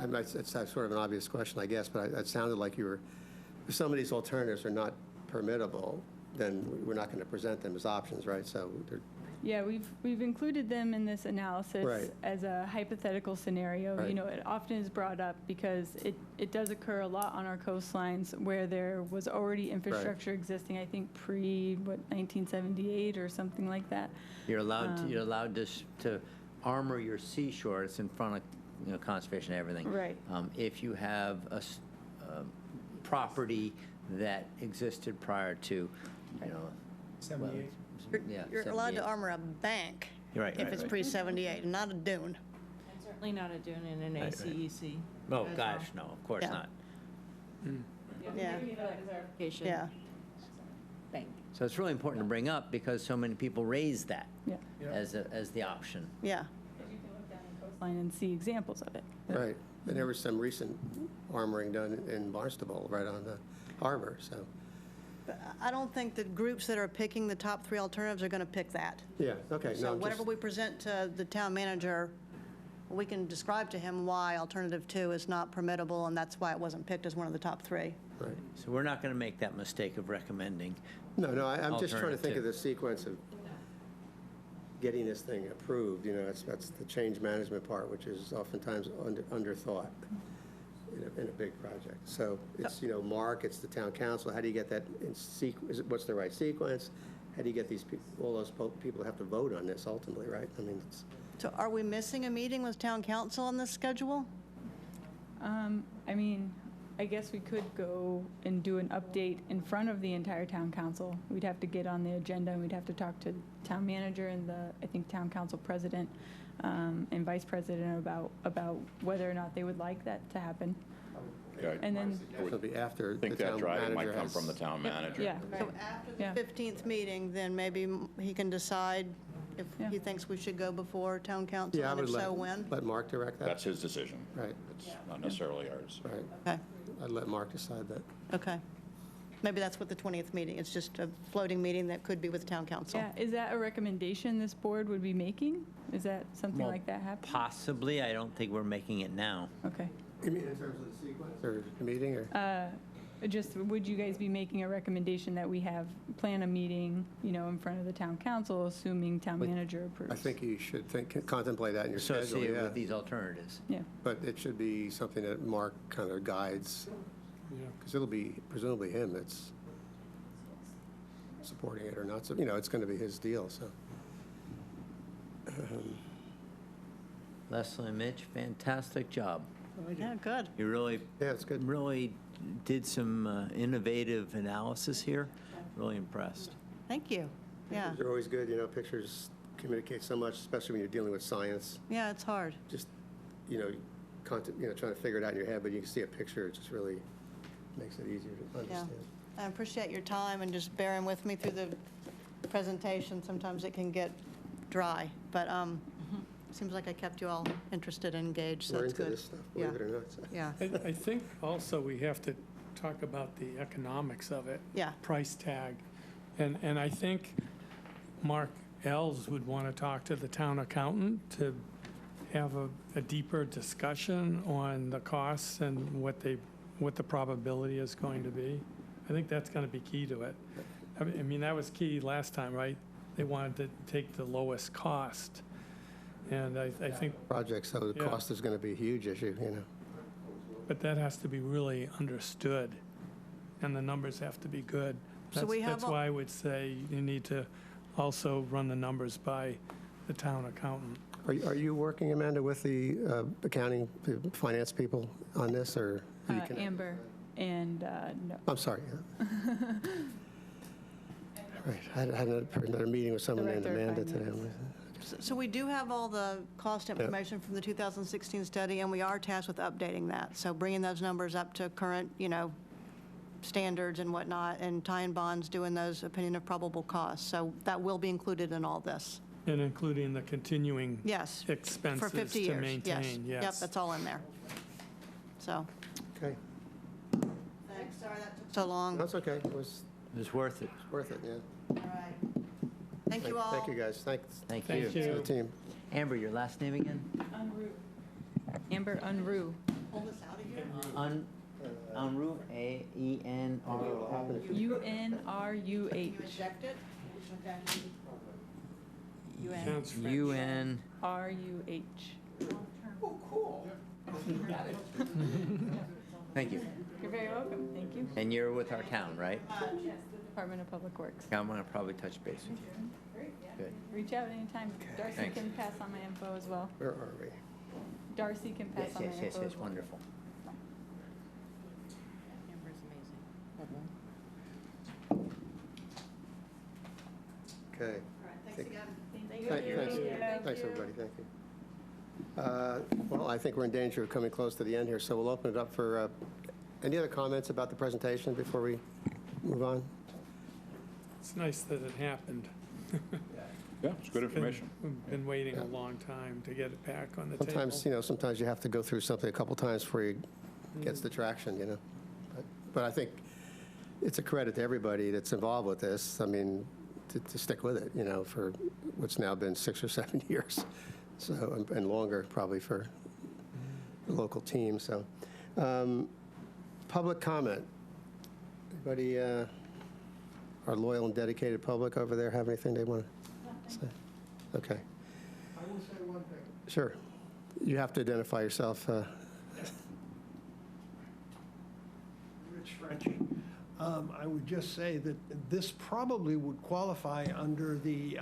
It's sort of an obvious question, I guess, but it sounded like you were, if some of these alternatives are not permittable, then we're not going to present them as options, right? So Yeah, we've included them in this analysis Right. as a hypothetical scenario. Right. It often is brought up because it does occur a lot on our coastlines where there was already infrastructure existing, I think 1978 or something like that. You're allowed to armor your seashore. It's in front of conservation and everything. Right. If you have a property that existed prior to, 78. You're allowed to 78. armor a bank Right, if right, it's right. pre-78, and not a dune. And certainly not a Dune in an Right, right. ACEC. Oh, as gosh, well. no, of course Yeah. not. Yeah. Maybe that clarification. Yeah. Bank. So it's really important to bring up because so many people raise that Yeah. as the option. Yeah. You can look down the coastline and see examples of it. right. And there was some recent armoring done in Barnstable, right on the harbor, so. But I don't think the groups that are picking the top 3 alternatives are going to pick that. Yeah, okay. So whatever we present to the town manager, we can describe to him why alternative 2 is not permittable, and that's why it wasn't picked as one of the top 3. Right. So we're not going to make that mistake of recommending. No, I'm just trying to think Alternative. of the sequence of getting this thing approved, that's the change management part, which is oftentimes underthought in a big project. So it's, Mark, it's the town council, how do you get that in sequence, what's the right sequence? How do you get these people, all those people have to vote on this ultimately, right? I mean, it's. So are we missing a meeting with town council on this schedule? I guess we could go and do an update in front of the entire town council. We'd have to get on the agenda, and we'd have to talk to town manager and I think, town council president and vice president about whether or not they would like that to happen. Yeah, And then, It'll be after I the think that town driving might manager come has. from the town manager. yeah, So after Yeah. the 15th meeting, then maybe he can decide if Yeah. he thinks we should go before town council, Yeah, I and if would so, when? let Mark direct that. That's his decision. Right, It's not necessarily ours. right. Okay, I'd let Mark decide that. okay. Maybe that's what the 20th meeting, it's just a floating meeting that could be with town council. yeah. Is that a recommendation this board would be making? Is that something Well, like that happening? Possibly, I don't think we're making it now. Okay. You mean in terms of the sequence or the meeting, or? Just, would you guys be making a recommendation that we plan a meeting, in front of the town council, assuming town manager approves? I think you should contemplate that in your schedule, Associated yeah. with these alternatives. Yeah. But it should be something that Mark kind of guides, Yeah. because it'll be presumably him that's supporting it or not, so, it's going to be his deal, so. Leslie and Mitch, fantastic job. Yeah, good. You really, Yeah, it's good. really did some innovative analysis here. Really impressed. Thank you. Yeah, They're always good, pictures communicate so much, especially when you're dealing with science. yeah, it's hard. Just, content, trying to figure it out in your head, but you can see a picture, it just really makes it easier to Yeah. understand. I appreciate your time and just bearing with me through the presentation. Sometimes it can get dry, but seems like I kept you all interested and engaged, so We're that's into good. this stuff, believe it or not. So. Yeah, I think also we have to talk about the economics of it. yeah, Price tag. And I think Mark Ells would want to talk to the town accountant to have a deeper discussion on the costs and what the probability is going to be. I think that's going to be key to it. I mean, that was key last time, right? They wanted to take the lowest cost. And I think, Projects, so the Yeah. cost is going to be a huge issue, but that has to be really understood, and the numbers have to be good. So we have That's all- why I would say you need to also run the numbers by the town accountant. Are you working, Amanda, with the accounting, finance people on this, or? are you connected? Amber and, no. I'm sorry. Right, I had another meeting with someone named Director of Amanda today. Finance. so we do have all the cost information from the 2016 study, and we are tasked with updating that. So bringing those numbers up to current, standards and whatnot, and Ty and Bond's doing those opinion of probable costs. So that will be included in all this. And including the continuing Yes, for expenses 50 to years. maintain, yes. Yep, that's all in there. So, Okay, thanks, sorry that took so long. that's okay, it was It was worth it. worth it, yeah. All right. Thank you all. Thank you, guys, thanks Thank Thank you. to you. the team. Amber, your last name again? Amber Unruh. Pull this out of here. Unruh, A-E-N-R. UNRUH. Eject it? Okay. Sounds French. U-N. RUH. Thank you. You're very welcome. Thank you. And you're with our town, right? Yes, the Department of Public Works. I'm going to probably touch base with you. Good. Reach out anytime. Darcy Thanks. can pass on my info as well. Where are we? Darcy can pass Yes, on my yes, info yes, as yes, well. wonderful. Amber's amazing. Okay. All right, thanks again. Thanks, everybody, thank you. Well, I think we're in danger of coming close to the end here, so we'll open it up for, any other comments about the presentation before we move on? It's nice that it happened. Yeah, it's good information. We've been waiting a long time to get it back on the table. Sometimes, sometimes you have to go through something a couple times before you gets the traction, But I think it's a credit to everybody that's involved with this, I mean, to stick with it, for what's now been 6 or 7 years, so, and longer probably for the local team, so. Public comment. Anybody, our loyal and dedicated public over there have anything they want to say? Okay. I will say one thing. Sure. You have to identify yourself. Rich Frenchy. I would just say that this probably would qualify under the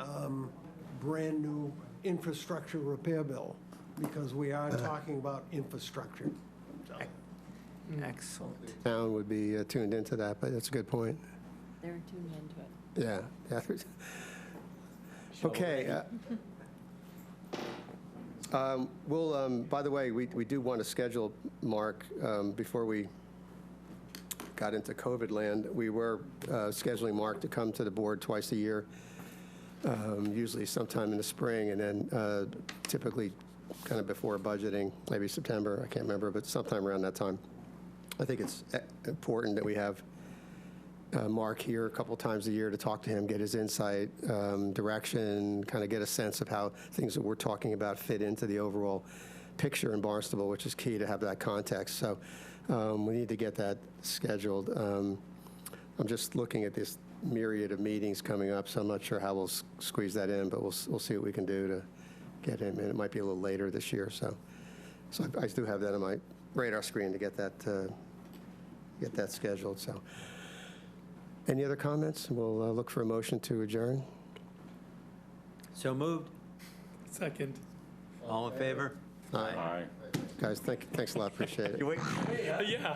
brand-new infrastructure repair bill, because we are talking about infrastructure. So, Excellent. Town would be tuned into that, but that's a good point. They're tuned into it. Yeah. Okay. We'll, by the way, we do want to schedule, Mark, before we got into COVID land, we were scheduling Mark to come to the board twice a year, usually sometime in the spring, and then typically kind of before budgeting, maybe September, I can't remember, but sometime around that time. I think it's important that we have Mark here a couple times a year to talk to him, get his insight, direction, kind of get a sense of how things that we're talking about fit into the overall picture in Barnstable, which is key to have that context. So we need to get that scheduled. I'm just looking at this myriad of meetings coming up, so I'm not sure how we'll squeeze that in, but we'll see what we can do to get him in. It might be a little later this year, so I do have that on my radar screen to get that scheduled. So, any other comments? We'll look for a motion to adjourn. So moved. Second. All in favor? Aye. Guys, thanks a lot, appreciate it. You wait. Yeah.